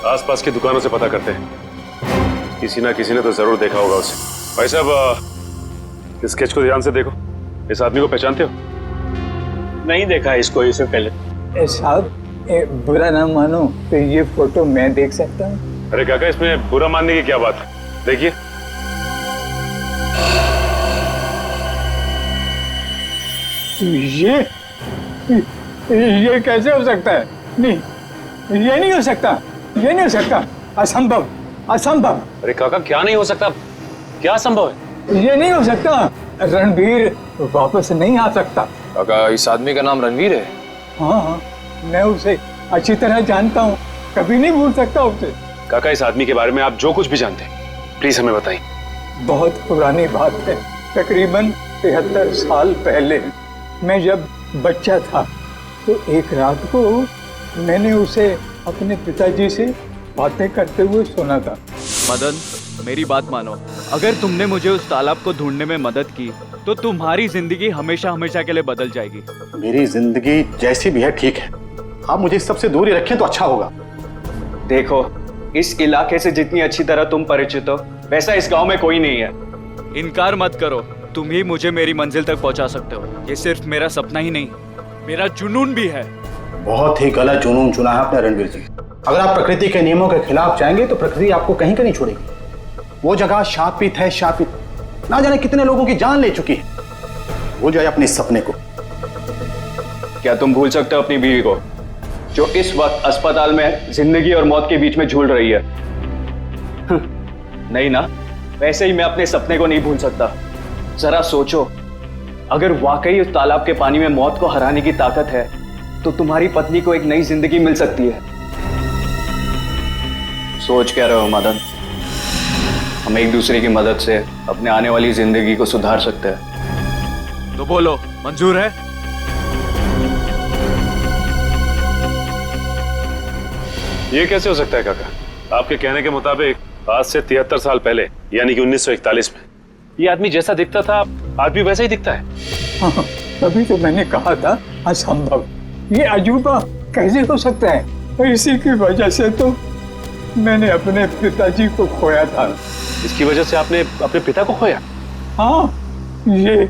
आसपास की दुकानों से पता करते हैं, किसी ना किसी ने तो जरूर देखा होगा उसे। भाई साहब, इस स्केच को ध्यान से देखो। इस आदमी को पहचानते हो? नहीं देखा इसको इससे पहले। साहब, बुरा ना मानो तो ये फोटो मैं देख सकता हूँ? अरे काका, इसमें बुरा मानने की क्या बात है? देखिए। ये कैसे हो सकता है? नहीं, ये नहीं हो सकता, ये नहीं हो सकता, असंभव, असंभव। अरे काका, क्या नहीं हो सकता? क्या असंभव है? ये नहीं हो सकता, रणवीर वापस नहीं आ सकता। काका, इस आदमी का नाम रणवीर है? हाँ, मैं उसे अच्छी तरह जानता हूँ, कभी नहीं भूल सकता उसे। काका, इस आदमी के बारे में आप जो कुछ भी जानते हैं प्लीज हमें बताइए। बहुत पुरानी बात है, तकरीबन 73 साल पहले मैं जब बच्चा था तो एक रात को मैंने उसे अपने पिताजी से बातें करते हुए सुना था। मदन, मेरी बात मानो। अगर तुमने मुझे उस तालाब को ढूंढने में मदद की तो तुम्हारी जिंदगी हमेशा हमेशा के लिए बदल जाएगी। मेरी जिंदगी जैसी भी है ठीक है, आप मुझे इस सबसे दूर ही रखें तो अच्छा होगा। देखो, इस इलाके से जितनी अच्छी तरह तुम परिचित हो वैसा इस गांव में कोई नहीं है। इनकार मत करो, तुम ही मुझे मेरी मंजिल तक पहुंचा सकते हो। ये सिर्फ मेरा सपना ही नहीं, मेरा जुनून भी है। बहुत ही गलत जुनून चुना है आपने रणवीर जी। अगर आप प्रकृति के नियमों के खिलाफ जाएंगे तो प्रकृति आपको कहीं का नहीं छोड़ेगी। वो जगह शापित है, शापित। ना जाने कितने लोगों की जान ले चुकी है। भूल जाए अपने सपने को। क्या तुम भूल सकते हो अपनी बीवी को, जो इस वक्त अस्पताल में जिंदगी और मौत के बीच में झूल रही है? नहीं ना, वैसे ही मैं अपने सपने को नहीं भूल सकता। जरा सोचो, अगर वाकई उस तालाब के पानी में मौत को हराने की ताकत है तो तुम्हारी पत्नी को एक नई जिंदगी मिल सकती है। सोच क्या रहे हो मदन? हम एक दूसरे की मदद से अपने आने वाली जिंदगी को सुधार सकते हैं। तो बोलो, मंजूर है? ये कैसे हो सकता है काका? आपके कहने के मुताबिक आज से 73 साल पहले यानी कि 1941 में ये आदमी जैसा दिखता था आज भी वैसा ही दिखता है। हाँ, तभी तो मैंने कहा था असंभव। ये अजूबा कैसे हो सकता है? और इसी की वजह से तो मैंने अपने पिताजी को खोया था। इसकी वजह से आपने अपने पिता को खोया? हाँ, ये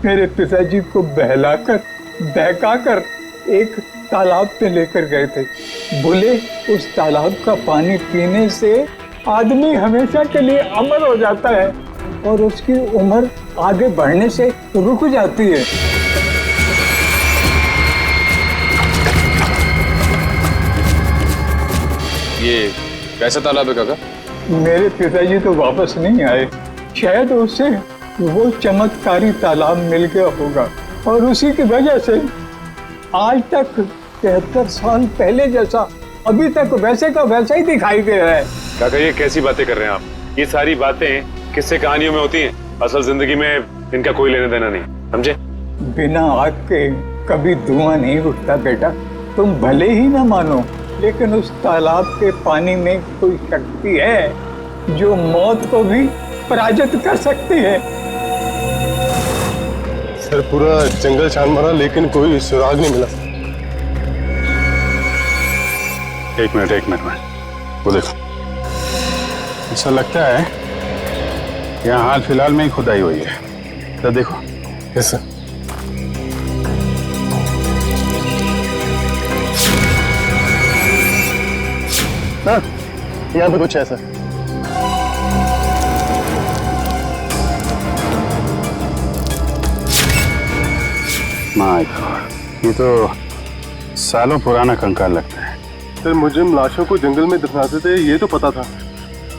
मेरे पिताजी को बहकाकर एक तालाब पे लेकर गए थे। बोले उस तालाब का पानी पीने से आदमी हमेशा के लिए अमर हो जाता है और उसकी उम्र आगे बढ़ने से रुक जाती है। ये कैसा तालाब है काका? मेरे पिताजी तो वापस नहीं आए। शायद उसे वो चमत्कारी तालाब मिल गया होगा और उसी की वजह से आज तक 73 साल पहले जैसा अभी तक वैसे का वैसा ही दिखाई दे रहा है। काका, ये कैसी बातें कर रहे हैं आप? ये सारी बातें किस्से कहानियों में होती हैं, असल जिंदगी में इनका कोई लेना देना नहीं, समझे? बिना आग के कभी धुआं नहीं उठता बेटा। तुम भले ही ना मानो, लेकिन उस तालाब के पानी में कोई शक्ति है जो मौत को भी पराजित कर सकती है। सर, पूरा जंगल छान मारा लेकिन कोई सुराग नहीं मिला। एक मिनट वो देखो, ऐसा लगता है यहाँ हाल फिलहाल में ही खुदाई हुई है। तो देखो कैसा। हाँ, यहाँ पे कुछ ऐसा। माय गॉड, ये तो सालों पुराना कंकाल लगता है। सर, मुजरिम लाशों को जंगल में दफनाते थे ये तो पता था,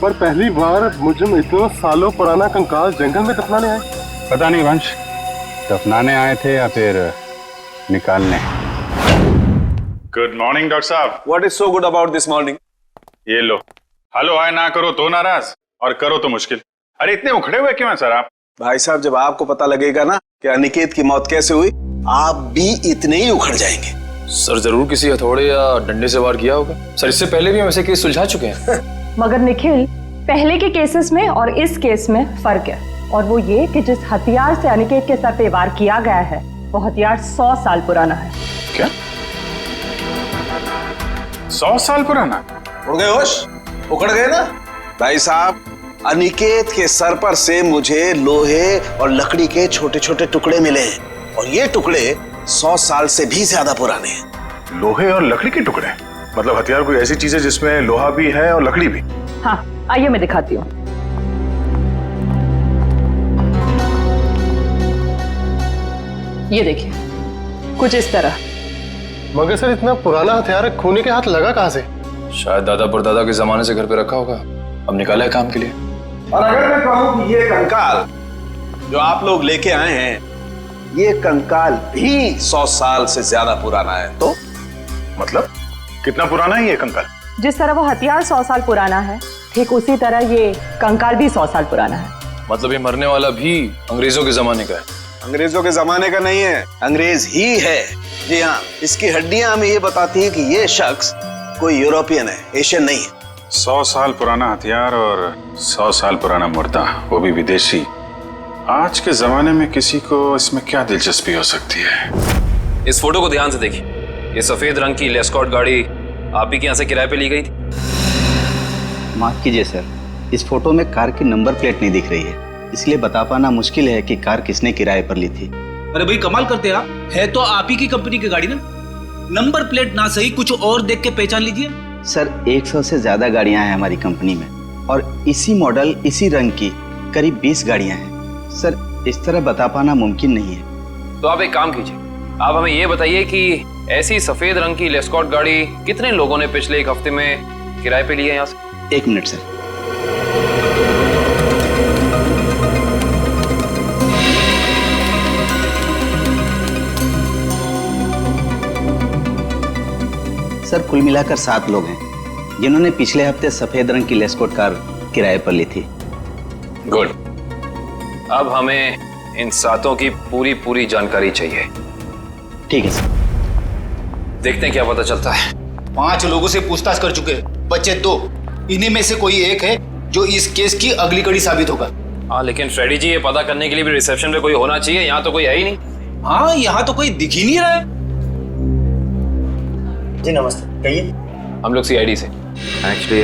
पर पहली बार मुजरिम इतने सालों पुराना कंकाल जंगल में दफनाने आए। पता नहीं वंश, दफनाने आए थे या फिर निकालने। गुड मॉर्निंग डॉक्टर साहब। What is so good about this morning? ये लो, हेलो हाय ना करो तो नाराज और करो तो मुश्किल। अरे इतने उखड़े हुए क्यों हैं सर आप? भाई साहब, जब आपको पता लगेगा ना कि अनिकेत की मौत कैसे हुई, आप भी इतने ही उखड़ जाएंगे। सर, जरूर किसी हथौड़े या डंडे से वार किया होगा। सर, इससे पहले भी हम ऐसे केस सुलझा चुके हैं। मगर निखिल, पहले के केसेस में और इस केस में फर्क है, और वो ये कि जिस हथियार से अनिकेत के सर पे वार किया गया है वो हथियार 100 साल पुराना है। क्या? 100 साल पुराना? उड़ गए होश? उखड़ गए ना? भाई साहब, अनिकेत के सर पर से मुझे लोहे और लकड़ी के छोटे छोटे टुकड़े मिले हैं और ये टुकड़े 100 साल से भी ज्यादा पुराने हैं। लोहे और लकड़ी के टुकड़े? मतलब हथियार कोई ऐसी चीज है जिसमें लोहा भी है और लकड़ी भी? हाँ, आइए मैं दिखाती हूँ। ये देखिए, कुछ इस तरह। मगर सर, इतना पुराना हथियार खूनी के हाथ लगा कहाँ से? शायद दादा परदादा के जमाने से घर पे रखा होगा, अब निकाला है काम के लिए। और अगर मैं कहूं कि ये कंकाल जो आप लोग लेके आए हैं, ये कंकाल भी 100 साल से ज्यादा पुराना है, तो मतलब कितना पुराना है ये कंकाल? जिस तरह वो हथियार 100 साल पुराना है, ठीक उसी तरह ये कंकाल भी 100 साल पुराना है। मतलब ये मरने वाला भी अंग्रेजों के जमाने का है? अंग्रेजों के जमाने का नहीं है, अंग्रेज ही है। जी हाँ, इसकी हड्डियां हमें ये बताती है कि ये शख्स कोई यूरोपियन है, एशियन नहीं है। 100 साल पुराना हथियार और 100 साल पुराना मुर्दा, वो भी विदेशी। आज के जमाने में किसी को इसमें क्या दिलचस्पी हो सकती है? इस फोटो को ध्यान से देखिए। ये सफेद रंग की लेस्कॉट गाड़ी आप ही के यहाँ से किराए पे ली गई थी? माफ कीजिए सर, इस फोटो में कार की नंबर प्लेट नहीं दिख रही है, इसलिए बता पाना मुश्किल है कि कार किसने किराए पर ली थी। अरे भाई कमाल करते हैं आप, है तो आप ही की कंपनी की गाड़ी ना, नंबर प्लेट ना सही कुछ और देख के पहचान लीजिए। सर 100 से ज्यादा गाड़ियां हैं हमारी कंपनी में और इसी मॉडल इसी रंग की करीब 20 गाड़ियां हैं। सर इस तरह बता पाना मुमकिन नहीं है। तो आप एक काम कीजिए, आप हमें ये बताइए कि ऐसी सफेद रंग की लेस्कॉट गाड़ी कितने लोगों ने पिछले एक हफ्ते में किराए पे ली है यहाँ से? 1 मिनट सर। सर कुल मिलाकर 7 लोग हैं जिन्होंने पिछले हफ्ते सफेद रंग की लेस्कॉट कार किराए पर ली थी। गुड, अब हमें इन 7 की पूरी जानकारी चाहिए। ठीक है सर। देखते हैं क्या पता चलता है। 5 लोगों से पूछताछ कर चुके, बच्चे 2, इन्हीं में से कोई एक है जो इस केस की अगली कड़ी साबित होगा। हाँ लेकिन फ्रेडी जी, ये पता करने के लिए भी रिसेप्शन पे कोई होना चाहिए, यहाँ तो कोई है ही नहीं। हाँ यहाँ तो कोई दिख ही नहीं रहा है। जी नमस्ते, कहिए। हम लोग सीआईडी से। एक्चुअली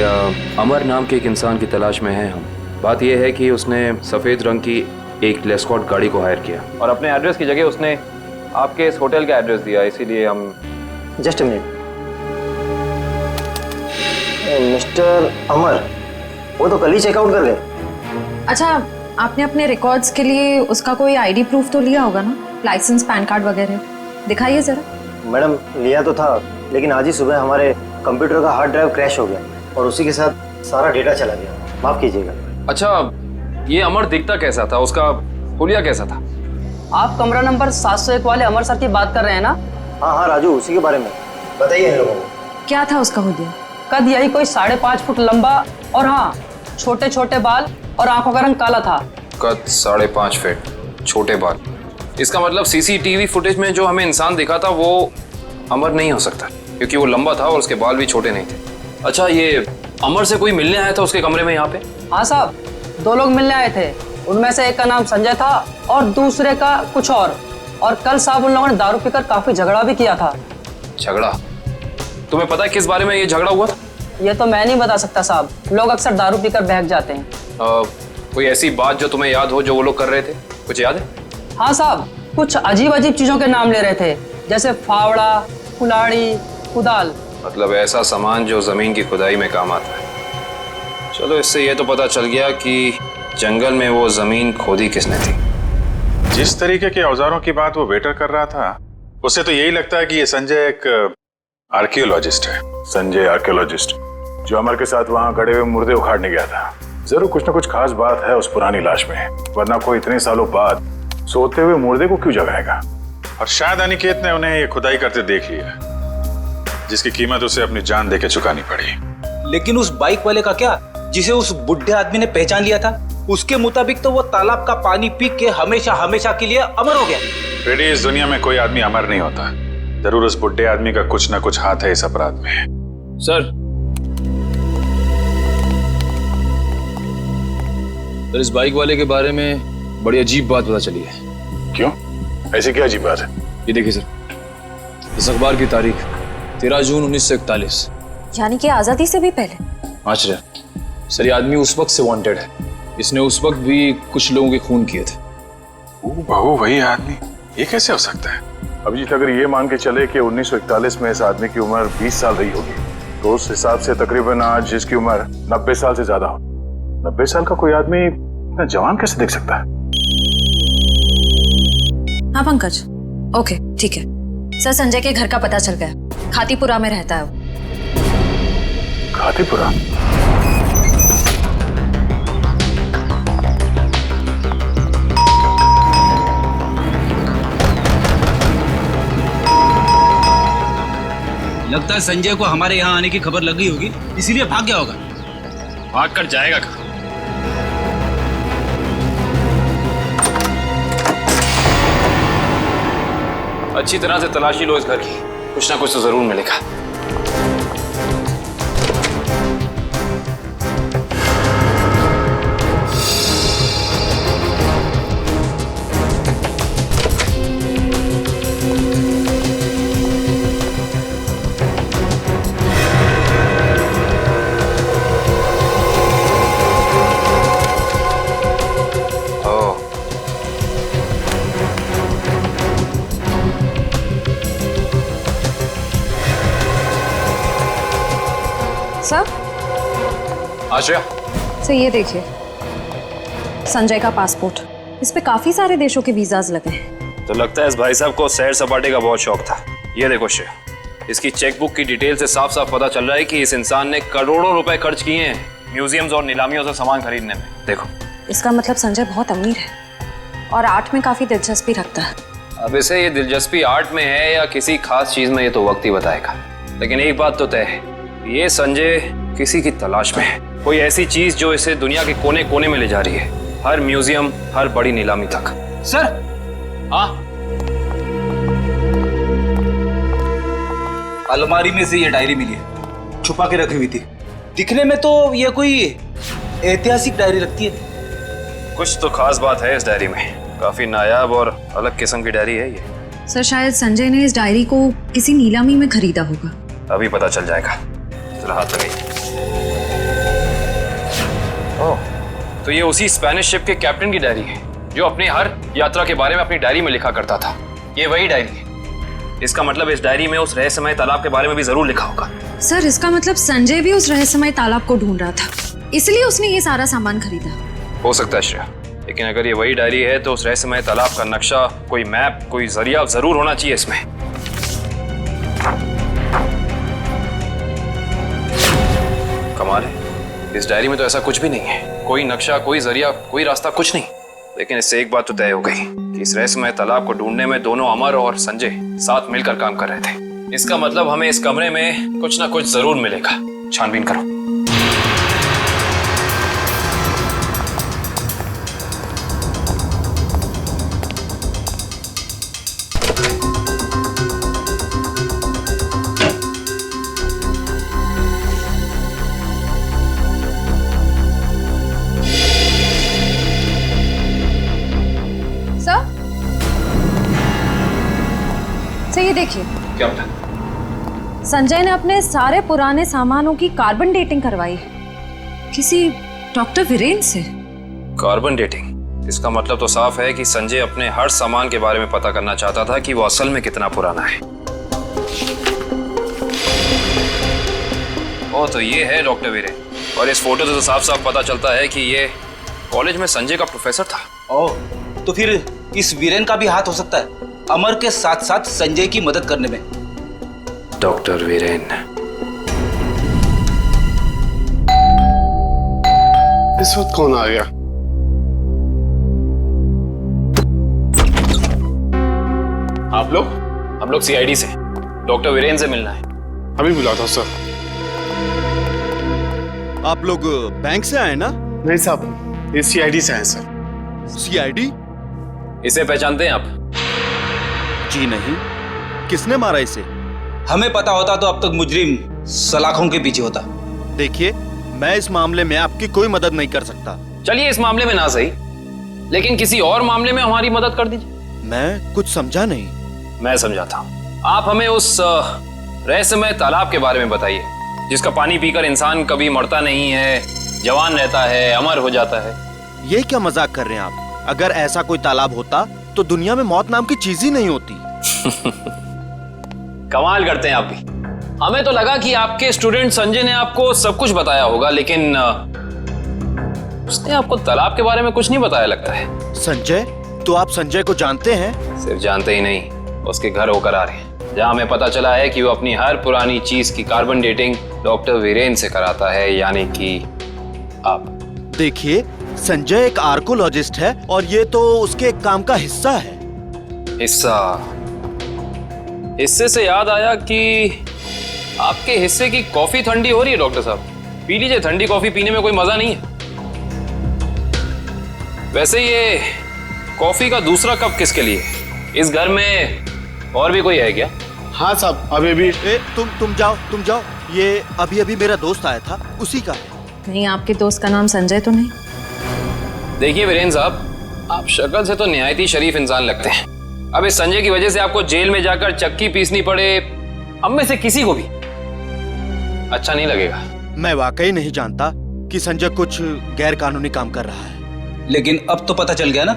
अमर नाम के एक इंसान की तलाश में हैं हम। बात यह है कि उसने सफ़ेद रंग की एक लेस्कॉट गाड़ी को हायर किया और अपने एड्रेस की जगह उसने आपके इस होटल का एड्रेस दिया, इसीलिए हम। Just a minute. मिस्टर अमर, वो तो कल ही चेकआउट कर गए। अच्छा, आपने अपने रिकॉर्ड्स के लिए उसका कोई आईडी प्रूफ तो लिया होगा ना, लाइसेंस, पैन कार्ड वगैरह, दिखाइए जरा। मैडम लिया तो था, लेकिन आज ही सुबह हमारे कंप्यूटर का हार्ड ड्राइव क्रैश हो गया और उसी के साथ सारा डेटा चला गया, माफ कीजिएगा। अच्छा, ये अमर दिखता कैसा था, उसका हुलिया कैसा था? आप कमरा नंबर 701 वाले अमर सर की बात कर रहे हैं ना? हाँ राजू, उसी के बारे में बताइए लोगों को। क्या था उसका हुलिया? कद यही कोई 5.5 फुट लंबा और हाँ छोटे छोटे बाल और आंखों का रंग काला था। कद 5.5 फीट, छोटे बाल। इसका मतलब सीसीटीवी फुटेज में जो हमें इंसान दिखा था वो अमर नहीं हो सकता, क्योंकि वो लंबा था और उसके बाल भी छोटे नहीं थे। अच्छा, ये अमर से कोई मिलने आया था उसके कमरे में यहाँ पे? हाँ साहब, 2 लोग मिलने आए थे, उनमें से एक का नाम संजय था और दूसरे का कुछ और कल साहब उन लोगों ने दारू पीकर काफी झगड़ा भी किया था। झगड़ा? तुम्हें पता है किस बारे में ये झगड़ा हुआ था? ये तो मैं नहीं बता सकता साहब, लोग अक्सर दारू पीकर बहक जाते हैं। कोई ऐसी बात जो तुम्हें याद हो जो वो लोग कर रहे थे, कुछ याद है? हाँ साहब, कुछ अजीब अजीब चीजों के नाम ले रहे थे, जैसे फावड़ा, कुल्हाड़ी, कुदाल। मतलब ऐसा सामान जो जमीन की खुदाई में काम आता है। चलो, इससे ये तो पता चल गया कि जंगल में वो जमीन खोदी किसने थी। जिस तरीके के औजारों की बात वो वेटर कर रहा था, उससे तो यही लगता है कि ये संजय एक आर्कियोलॉजिस्ट है। संजय आर्कियोलॉजिस्ट, जो अमर के साथ वहां गड़े हुए मुर्दे उखाड़ने गया था। जरूर कुछ ना कुछ खास बात है उस पुरानी लाश में, वरना कोई इतने सालों बाद सोते हुए मुर्दे को क्यों जगाएगा। और शायद अनिकेत ने उन्हें ये खुदाई करते देख लिया, जिसकी कीमत उसे अपनी जान देके चुकानी पड़ी। लेकिन उस बाइक वाले का क्या, जिसे उस बुढ़े आदमी ने पहचान लिया था? उसके मुताबिक तो वो तालाब का पानी पी के हमेशा हमेशा के लिए अमर हो गया। फ्रेडी, इस दुनिया में कोई आदमी अमर नहीं होता, जरूर उस बुढ़े आदमी का कुछ ना कुछ हाथ है इस अपराध में। सर, इस बाइक वाले के बारे में बड़ी अजीब बात पता चली है। क्यों? ऐसी क्या अजीब बात है? ये देखिए सर, इस अखबार की तारीख 13 जून 1941, यानी कि आजादी से भी पहले। आश्चर्य सर, ये आदमी उस वक्त से वांटेड है। इसने उस वक्त भी कुछ लोगों के खून किए थे। बहू वही आदमी, ये कैसे हो सकता है? अभिजीत, अगर ये मान के चले कि 1941 में इस आदमी की उम्र 20 साल रही होगी, तो उस हिसाब से तकरीबन आज इसकी उम्र 90 साल से ज्यादा हो। 90 साल का कोई आदमी इतना जवान कैसे दिख सकता है? हाँ पंकज, ओके ठीक है सर। संजय के घर का पता चल गया, खातीपुरा में रहता है वो। खातीपुरा? लगता है संजय को हमारे यहाँ आने की खबर लग गई होगी, इसीलिए भाग गया होगा। भाग कर जाएगा कहाँ? अच्छी तरह से तलाशी लो इस घर की, कुछ ना कुछ तो जरूर मिलेगा। सर आश्रया, सर ये देखिए, संजय का पासपोर्ट, इस पे काफी सारे देशों के वीजाज लगे हैं। तो लगता है इस भाई साहब को सैर सपाटे का बहुत शौक था। ये देखो श्रेया, इसकी चेकबुक की डिटेल से साफ साफ पता चल रहा है कि इस इंसान ने करोड़ों रुपए खर्च किए हैं म्यूजियम्स और नीलामियों से सामान खरीदने में। देखो, इसका मतलब संजय बहुत अमीर है और आर्ट में काफी दिलचस्पी रखता है। अब इसे ये दिलचस्पी आर्ट में है या किसी खास चीज में, ये तो वक्त ही बताएगा। लेकिन एक बात तो तय है, ये संजय किसी की तलाश में है, कोई ऐसी चीज जो इसे दुनिया के कोने कोने में ले जा रही है, हर म्यूजियम, हर बड़ी नीलामी तक। सर, हाँ, अलमारी में से ये डायरी मिली है, छुपा के रखी हुई थी। दिखने में तो ये कोई ऐतिहासिक डायरी लगती है। कुछ तो खास बात है इस डायरी में, काफी नायाब और अलग किस्म की डायरी है ये। सर शायद संजय ने इस डायरी को किसी नीलामी में खरीदा होगा। अभी पता चल जाएगा। चलो हाथ लगाइए। ओह, तो ये उसी स्पेनिश शिप के कैप्टन की डायरी है जो अपनी हर यात्रा के बारे में अपनी डायरी में लिखा करता था। ये वही डायरी है। इसका मतलब इस डायरी में उस रहस्यमय तालाब के बारे में भी जरूर लिखा होगा। सर इसका मतलब संजय भी उस रहस्यमय तालाब को ढूंढ रहा था, इसलिए उसने ये सारा सामान खरीदा। हो सकता है श्रेया, लेकिन अगर ये वही डायरी है तो उस रहस्यमय तालाब का नक्शा, कोई मैप, कोई जरिया जरूर होना चाहिए इसमें। कमाल है, इस डायरी में तो ऐसा कुछ भी नहीं है, कोई नक्शा, कोई जरिया, कोई रास्ता, कुछ नहीं। लेकिन इससे एक बात तो तय हो गई कि इस रहस्यमय तालाब को ढूंढने में दोनों अमर और संजय साथ मिलकर काम कर रहे थे। इसका मतलब हमें इस कमरे में कुछ ना कुछ जरूर मिलेगा। छानबीन करो। ये देखिए, क्या बता? संजय ने अपने सारे पुराने सामानों की कार्बन डेटिंग करवाई है किसी डॉक्टर वीरेन से। Carbon dating? इसका मतलब तो साफ है कि संजय अपने हर सामान के बारे में पता करना चाहता था कि वो असल में कितना पुराना है। ओ, तो ये है डॉक्टर वीरेन, और इस फोटो से तो साफ साफ पता चलता है कि ये कॉलेज में संजय का प्रोफेसर था। ओह, तो फिर इस वीरेन का भी हाथ हो सकता है अमर के साथ साथ संजय की मदद करने में। डॉक्टर वीरेन। इस वक्त कौन आ गया? आप लोग? हम लोग सीआईडी से, डॉक्टर वीरेन से मिलना है। अभी बुला था सर। आप लोग बैंक से आए ना? नहीं साहब, ये सीआईडी से आए सर। सीआईडी? इसे पहचानते हैं आप? जी नहीं। किसने मारा इसे? हमें पता होता तो अब तक मुजरिम सलाखों के पीछे होता। देखिए, मैं इस मामले में आपकी कोई मदद नहीं कर सकता। चलिए इस मामले में ना सही, लेकिन किसी और मामले में हमारी मदद कर दीजिए। मैं कुछ समझा नहीं। मैं समझाता हूँ। आप हमें उस रहस्यमय तालाब के बारे में बताइए जिसका पानी पीकर इंसान कभी मरता नहीं है, जवान रहता है, अमर हो जाता है। ये क्या मजाक कर रहे हैं आप? अगर ऐसा कोई तालाब होता तो दुनिया में मौत नाम की चीज ही नहीं होती। कमाल करते हैं आप भी। हमें तो लगा कि आपके स्टूडेंट संजय ने आपको सब कुछ बताया होगा, लेकिन उसने आपको तालाब के बारे में कुछ नहीं बताया लगता है। संजय? तो आप संजय को जानते हैं? सिर्फ जानते ही नहीं, उसके घर होकर आ रहे हैं, जहाँ हमें पता चला है कि वो अपनी हर पुरानी चीज की कार्बन डेटिंग डॉक्टर वीरेन से कराता है, यानी कि आप। देखिए, संजय एक आर्कोलॉजिस्ट है और ये तो उसके एक काम का हिस्सा है। हिस्सा? हिस्से से याद आया कि आपके हिस्से की कॉफी ठंडी हो रही है डॉक्टर साहब, पी लीजिए। ठंडी कॉफी पीने में कोई मजा नहीं है। वैसे ये कॉफी का दूसरा कप किसके लिए? इस घर में और भी कोई है क्या? हाँ साहब, अभी भी। तुम जाओ। ये अभी मेरा दोस्त आया था, उसी का है। नहीं, आपके दोस्त का नाम संजय तो नहीं? देखिए वीरेन साहब, आप शक्ल से तो निहायत ही शरीफ इंसान लगते हैं। अब इस संजय की वजह से आपको जेल में जाकर चक्की पीसनी पड़े, हम में से किसी को भी अच्छा नहीं लगेगा। मैं वाकई नहीं जानता कि संजय कुछ गैर कानूनी काम कर रहा है। लेकिन अब तो पता चल गया ना,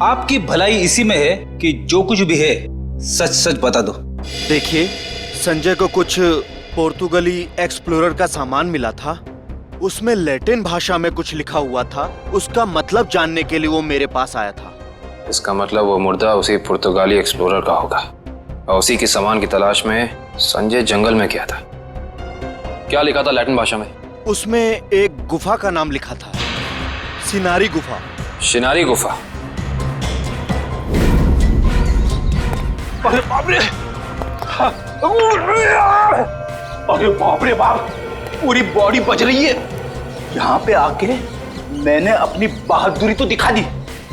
आपकी भलाई इसी में है कि जो कुछ भी है सच सच बता दो। देखिए, संजय को कुछ पोर्तुगली एक्सप्लोरर का सामान मिला था उसमें लैटिन भाषा में कुछ लिखा हुआ था। उसका मतलब जानने के लिए वो मेरे पास आया था। इसका मतलब वो मुर्दा उसी पुर्तगाली एक्सप्लोरर का होगा और उसी के सामान की तलाश में संजय जंगल में गया था। क्या लिखा था लैटिन भाषा में? उसमें एक गुफा का नाम लिखा था, सिनारी गुफा। शिनारी गुफा। अरे बाप रे! अरे बाप रे बाप! पूरी बॉडी बज रही है। यहाँ पे आके मैंने अपनी बहादुरी तो दिखा दी,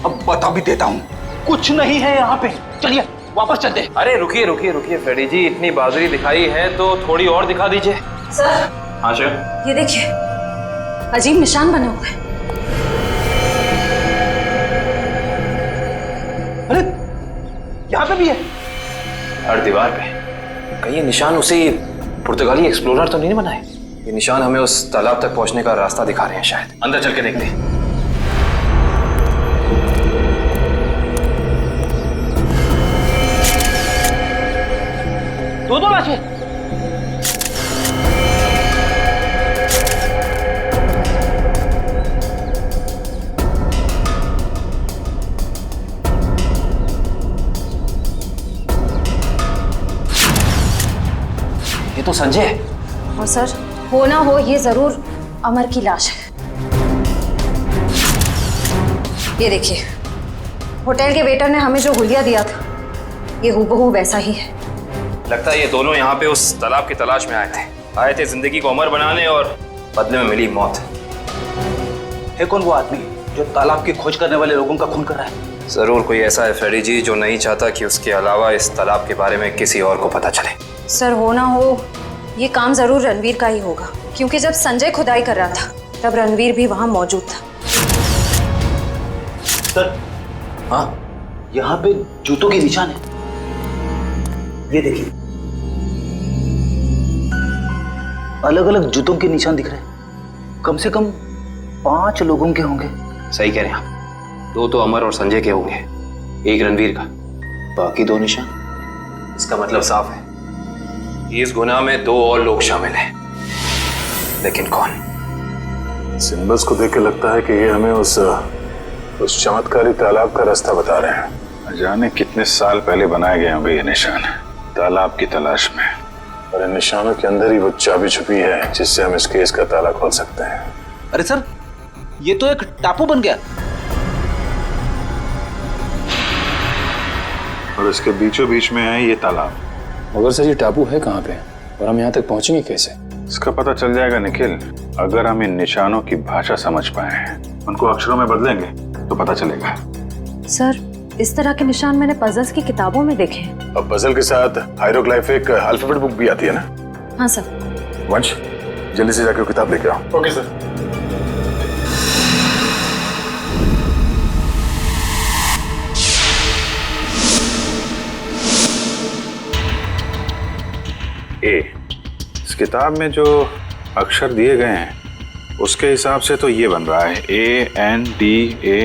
अब बता भी देता हूँ, कुछ नहीं है यहाँ पे। चलिए वापस चलते। अरे रुकिए रुकिए रुकिए फ्रेडी जी, इतनी बहादुरी दिखाई है तो थोड़ी और दिखा दीजिए। सर हाँ सर। ये देखिए, अजीब निशान बने हुए हैं। अरे यहाँ पे भी है। हर दीवार पे। कहीं ये निशान उसी पुर्तगाली एक्सप्लोरर तो नहीं बनाए? ये निशान हमें उस तालाब तक पहुंचने का रास्ता दिखा रहे हैं शायद। अंदर चल के देखते हैं। दो लाशें। ये तो संजय है। और सर, हो ना हो ये जरूर अमर की लाश है। ये देखिए, होटल के वेटर ने हमें जो हुलिया दिया था ये हूबहू वैसा ही है। लगता है ये दोनों यहाँ पे उस तालाब की तलाश में आए थे जिंदगी को अमर बनाने और बदले में मिली मौत। है कौन वो आदमी जो तालाब की खोज करने वाले लोगों का खून कर रहा है? जरूर कोई ऐसा है फ्रेडी जी जो नहीं चाहता कि उसके अलावा इस तालाब के बारे में किसी और को पता चले। सर, हो ना हो ये काम जरूर रणवीर का ही होगा, क्योंकि जब संजय खुदाई कर रहा था तब रणवीर भी वहां मौजूद था। सर, हाँ, यहाँ पे जूतों के निशान है। ये देखिए, अलग अलग जूतों के निशान दिख रहे हैं। कम से कम 5 लोगों के होंगे। सही कह रहे हैं आप। 2 तो अमर और संजय के होंगे, 1 रणवीर का, बाकी 2 निशान। इसका मतलब साफ है, इस गुनाह में 2 और लोग शामिल हैं, लेकिन कौन? सिंबल्स को देख के लगता है कि ये हमें उस चमत्कारी तालाब का रास्ता बता रहे हैं। न जाने कितने साल पहले बनाए गए होंगे ये निशान, तालाब की तलाश में। और इन निशानों के अंदर ही वो चाबी छुपी है जिससे हम इस केस का ताला खोल सकते हैं। अरे सर, ये तो एक टापू बन गया। और इसके बीचों बीच में है ये तालाब। मगर सर, ये टापू है कहाँ पे और हम यहाँ तक पहुंचेंगे कैसे? इसका पता चल जाएगा निखिल, अगर हम इन निशानों की भाषा समझ पाए, उनको अक्षरों में बदलेंगे तो पता चलेगा। सर, इस तरह के निशान मैंने पजल्स की किताबों में देखे हैं। अब पजल के साथ हायरोग्लाइफिक अल्फाबेट बुक भी आती है ना? हाँ सर। वंश, जल्दी से जाकर किताब लेके आओ। Okay sir. इस किताब में जो अक्षर दिए गए हैं उसके हिसाब से तो ये बन रहा है ANDAVIA,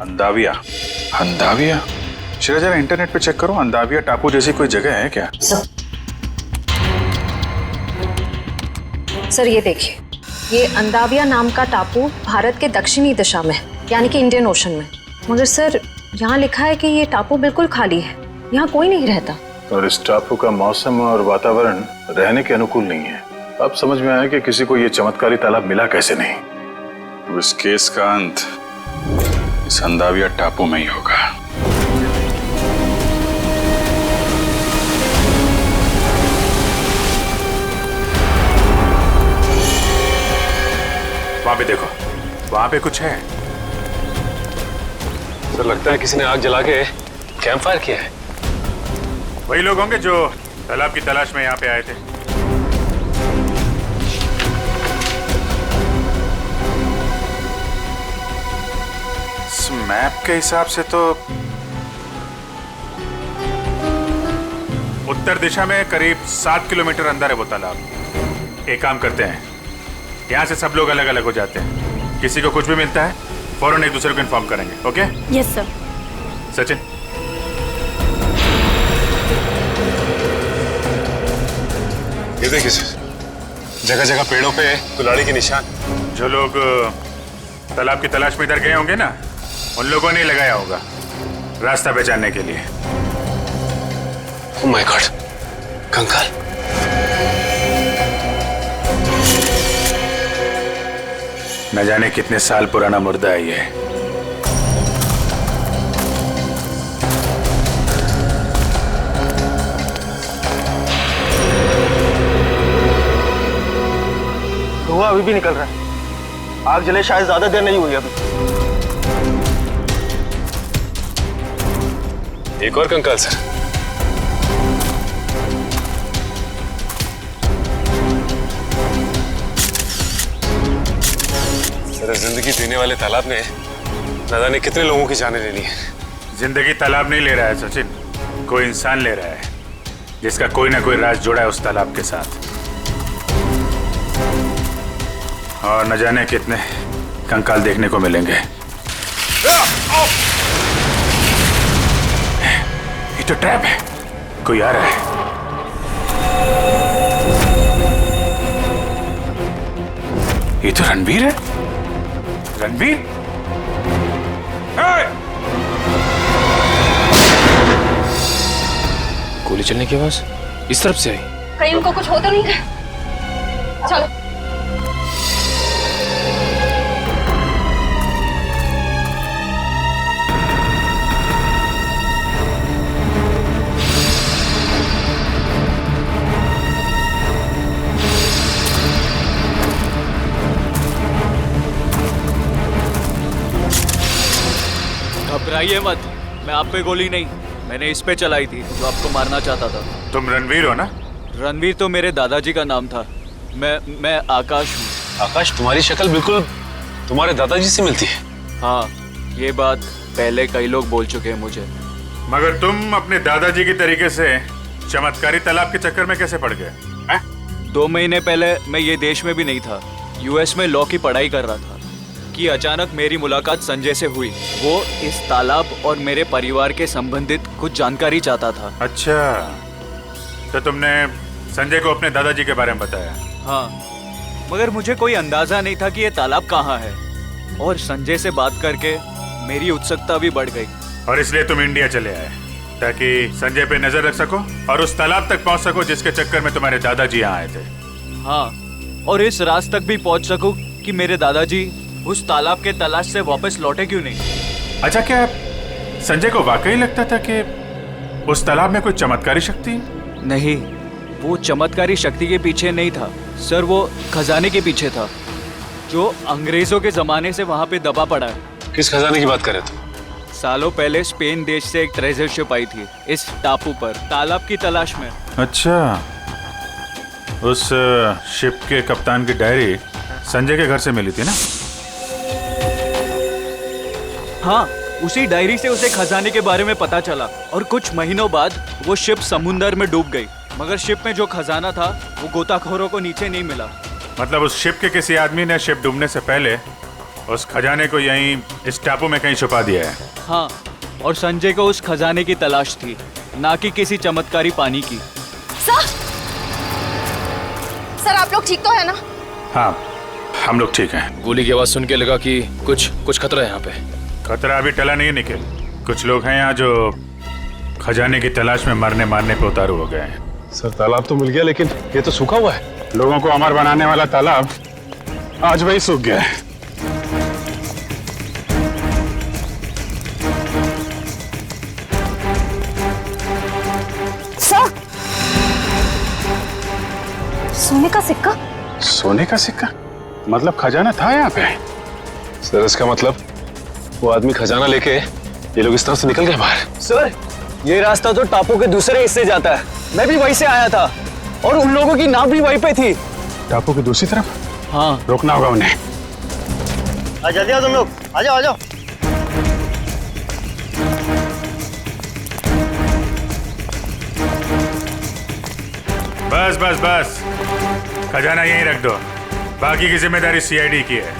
अंदाविया। अंदाविया? चलो जरा इंटरनेट पे चेक करो, अंदाविया टापू जैसी कोई जगह है क्या? सर, ये देखिए, ये अंदाविया नाम का टापू भारत के दक्षिणी दिशा में, यानी कि इंडियन ओशन में। मगर सर, यहाँ लिखा है कि ये टापू बिल्कुल खाली है, यहाँ कोई नहीं रहता। और इस टापू का मौसम और वातावरण रहने के अनुकूल नहीं है। अब समझ में आया कि किसी को ये चमत्कारी तालाब मिला कैसे नहीं। तो इस केस का अंत इस अंदाविया टापू में ही होगा। वहां पे देखो, वहां पे कुछ है। सर, लगता है किसी ने आग जला के कैंप फायर किया है। वही लोग होंगे जो तालाब की तलाश में यहाँ पे आए थे। इस मैप के हिसाब से तो उत्तर दिशा में करीब 7 किलोमीटर अंदर है वो तालाब। एक काम करते हैं, यहाँ से सब लोग अलग अलग हो जाते हैं। किसी को कुछ भी मिलता है फौरन एक दूसरे को इन्फॉर्म करेंगे। ओके? Yes sir. सचिन, ये देखिए सर, जगह जगह पेड़ों पे कुल्हाड़ी के निशान। जो लोग तालाब की तलाश में इधर गए होंगे ना, उन लोगों ने लगाया होगा रास्ता पहचानने के लिए। ओह माय गॉड, कंकाल। न जाने कितने साल पुराना मुर्दा है ये। धुआं अभी भी निकल रहा है। आग जले शायद ज्यादा देर नहीं हुई अभी। एक और कंकाल सर। सर, जिंदगी देने वाले तालाब ने न जाने कितने लोगों की जानें ले ली है। जिंदगी तालाब नहीं ले रहा है सचिन, कोई इंसान ले रहा है जिसका कोई ना कोई राज जुड़ा है उस तालाब के साथ। और न जाने कितने कंकाल देखने को मिलेंगे। ये तो ट्रैप है, कोई आ रहा है। ये तो रणवीर है। रणवीर, गोली चलने की आवाज इस तरफ से आई। कहीं उनको कुछ हो तो नहीं है? चलो। घबराइए मत, मैं आप पे गोली नहीं, मैंने इस पे चलाई थी जो आपको मारना चाहता था। तुम रणवीर हो ना? रणवीर तो मेरे दादाजी का नाम था। मैं आकाश हूँ। आकाश, तुम्हारी शक्ल बिल्कुल तुम्हारे दादाजी से मिलती है। हाँ, ये बात पहले कई लोग बोल चुके हैं मुझे। मगर तुम अपने दादाजी की तरीके से चमत्कारी तालाब के चक्कर में कैसे पड़ गए? 2 महीने पहले मैं ये देश में भी नहीं था, यूएस में लॉ की पढ़ाई कर रहा था कि अचानक मेरी मुलाकात संजय से हुई। वो इस तालाब और मेरे परिवार के संबंधित कुछ जानकारी चाहता था। अच्छा, तो तुमने संजय को अपने दादाजी के बारे में बताया? हाँ, मगर मुझे कोई अंदाजा नहीं था कि ये तालाब कहाँ है। और संजय से बात करके मेरी उत्सुकता भी बढ़ गई। और इसलिए तुम इंडिया चले आए ताकि संजय पे नजर रख सको और उस तालाब तक पहुंच सको जिसके चक्कर में तुम्हारे दादाजी यहाँ आए थे। हाँ, और इस राज तक भी पहुंच सकूं कि मेरे दादाजी उस तालाब के तलाश से वापस लौटे क्यों नहीं। अच्छा, क्या संजय को वाकई लगता था कि उस तालाब में कोई चमत्कारी शक्ति है? नहीं, वो चमत्कारी शक्ति के पीछे नहीं था सर, वो खजाने के पीछे था जो अंग्रेजों के जमाने से वहाँ पे दबा पड़ा है। किस खजाने की बात कर रहे थे? सालों पहले स्पेन देश से एक ट्रेजर शिप आई थी इस टापू पर तालाब की तलाश में। अच्छा, उस शिप के कप्तान की डायरी संजय के घर से मिली थी ना? हाँ, उसी डायरी से उसे खजाने के बारे में पता चला और कुछ महीनों बाद वो शिप समुंदर में डूब गई। मगर शिप में जो खजाना था वो गोताखोरों को नीचे नहीं मिला। मतलब उस शिप के किसी आदमी ने शिप डूबने से पहले उस खजाने को यहीं इस टापू में कहीं छुपा दिया है। हाँ, और संजय को उस खजाने की तलाश थी, ना कि किसी चमत्कारी पानी की। सर, आप लोग ठीक तो है ना? हाँ, हम लोग ठीक हैं। गोली की आवाज सुन के लगा कि कुछ खतरा है यहाँ पे। खतरा अभी टला नहीं है निखिल। कुछ लोग हैं यहाँ जो खजाने की तलाश में मरने मारने पे उतारू हो गए हैं। सर, तालाब तो मिल गया लेकिन ये तो सूखा हुआ है। लोगों को अमर बनाने वाला तालाब आज वही सूख गया है। सर, सोने का सिक्का। सोने का सिक्का? मतलब खजाना था यहाँ पे? सर, इसका मतलब वो आदमी खजाना लेके ये लोग इस तरफ से निकल गए बाहर। सर, ये रास्ता तो टापू के दूसरे हिस्से जाता है। मैं भी वहीं से आया था और उन लोगों की नाव भी वहीं पे थी। टापू की दूसरी तरफ? हाँ, रोकना होगा उन्हें। जल्दी आओ तुम लोग, आ जाओ आ जाओ। बस बस बस, खजाना यहीं रख दो, बाकी की जिम्मेदारी सीआईडी की है।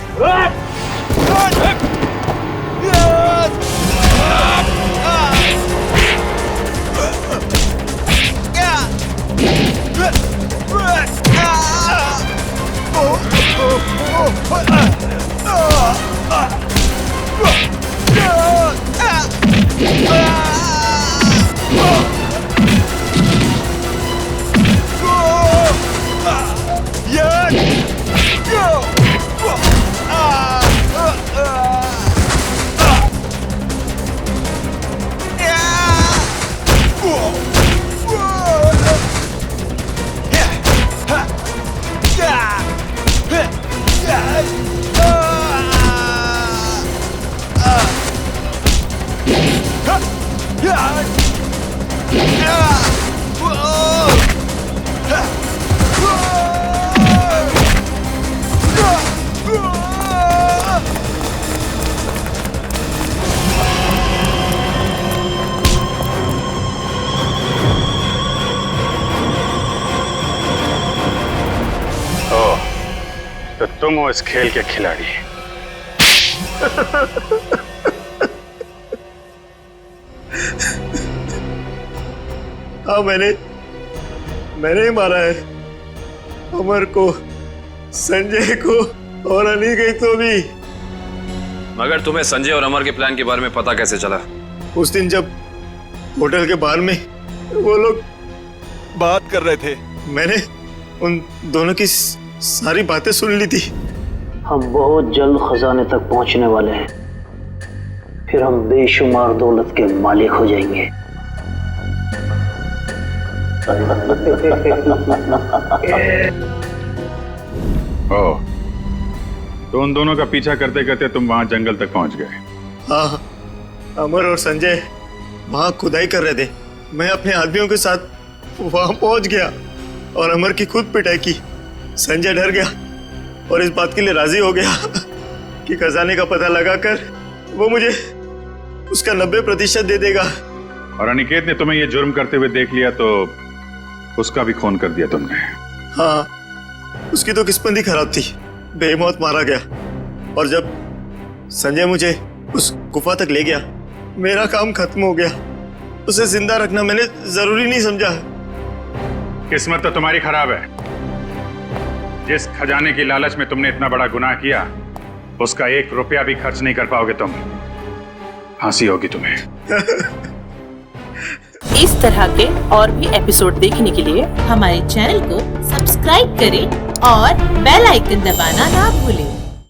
तो तुम हो इस खेल के खिलाड़ी। हाँ, मैंने ही मारा है अमर को, संजय को और अनिकेत को भी। मगर तुम्हें संजय और अमर के प्लान के बारे में पता कैसे चला? उस दिन जब होटल के बाहर में वो लोग बात कर रहे थे, मैंने उन दोनों की सारी बातें सुन ली थी। हम बहुत जल्द खजाने तक पहुंचने वाले हैं, फिर हम बेशुमार दौलत के मालिक हो जाएंगे। ओह, तो उन दोनों का पीछा करते करते तुम वहां जंगल तक पहुंच गए। हाँ, अमर और संजय वहां खुदाई कर रहे थे। मैं अपने आदमियों के साथ वहां पहुंच गया और अमर की खुद पिटाई की। संजय डर गया और इस बात के लिए राजी हो गया कि खजाने का पता लगाकर वो मुझे उसका 90% दे देगा। और अनिकेत ने तुम्हें ये जुर्म करते हुए देख लिया तो उसका भी खून कर दिया तुमने। हाँ, उसकी तो किस्मत ही खराब थी, बेमौत मारा गया। और जब संजय मुझे उस गुफा तक ले गया, मेरा काम खत्म हो गया। उसे जिंदा रखना मैंने जरूरी नहीं समझा। किस्मत तो तुम्हारी खराब है। जिस खजाने की लालच में तुमने इतना बड़ा गुनाह किया, उसका 1 रुपया भी खर्च नहीं कर पाओगे तुम। फांसी होगी तुम्हें। इस तरह के और भी एपिसोड देखने के लिए हमारे चैनल को सब्सक्राइब करें और बेल आइकन दबाना ना भूलें।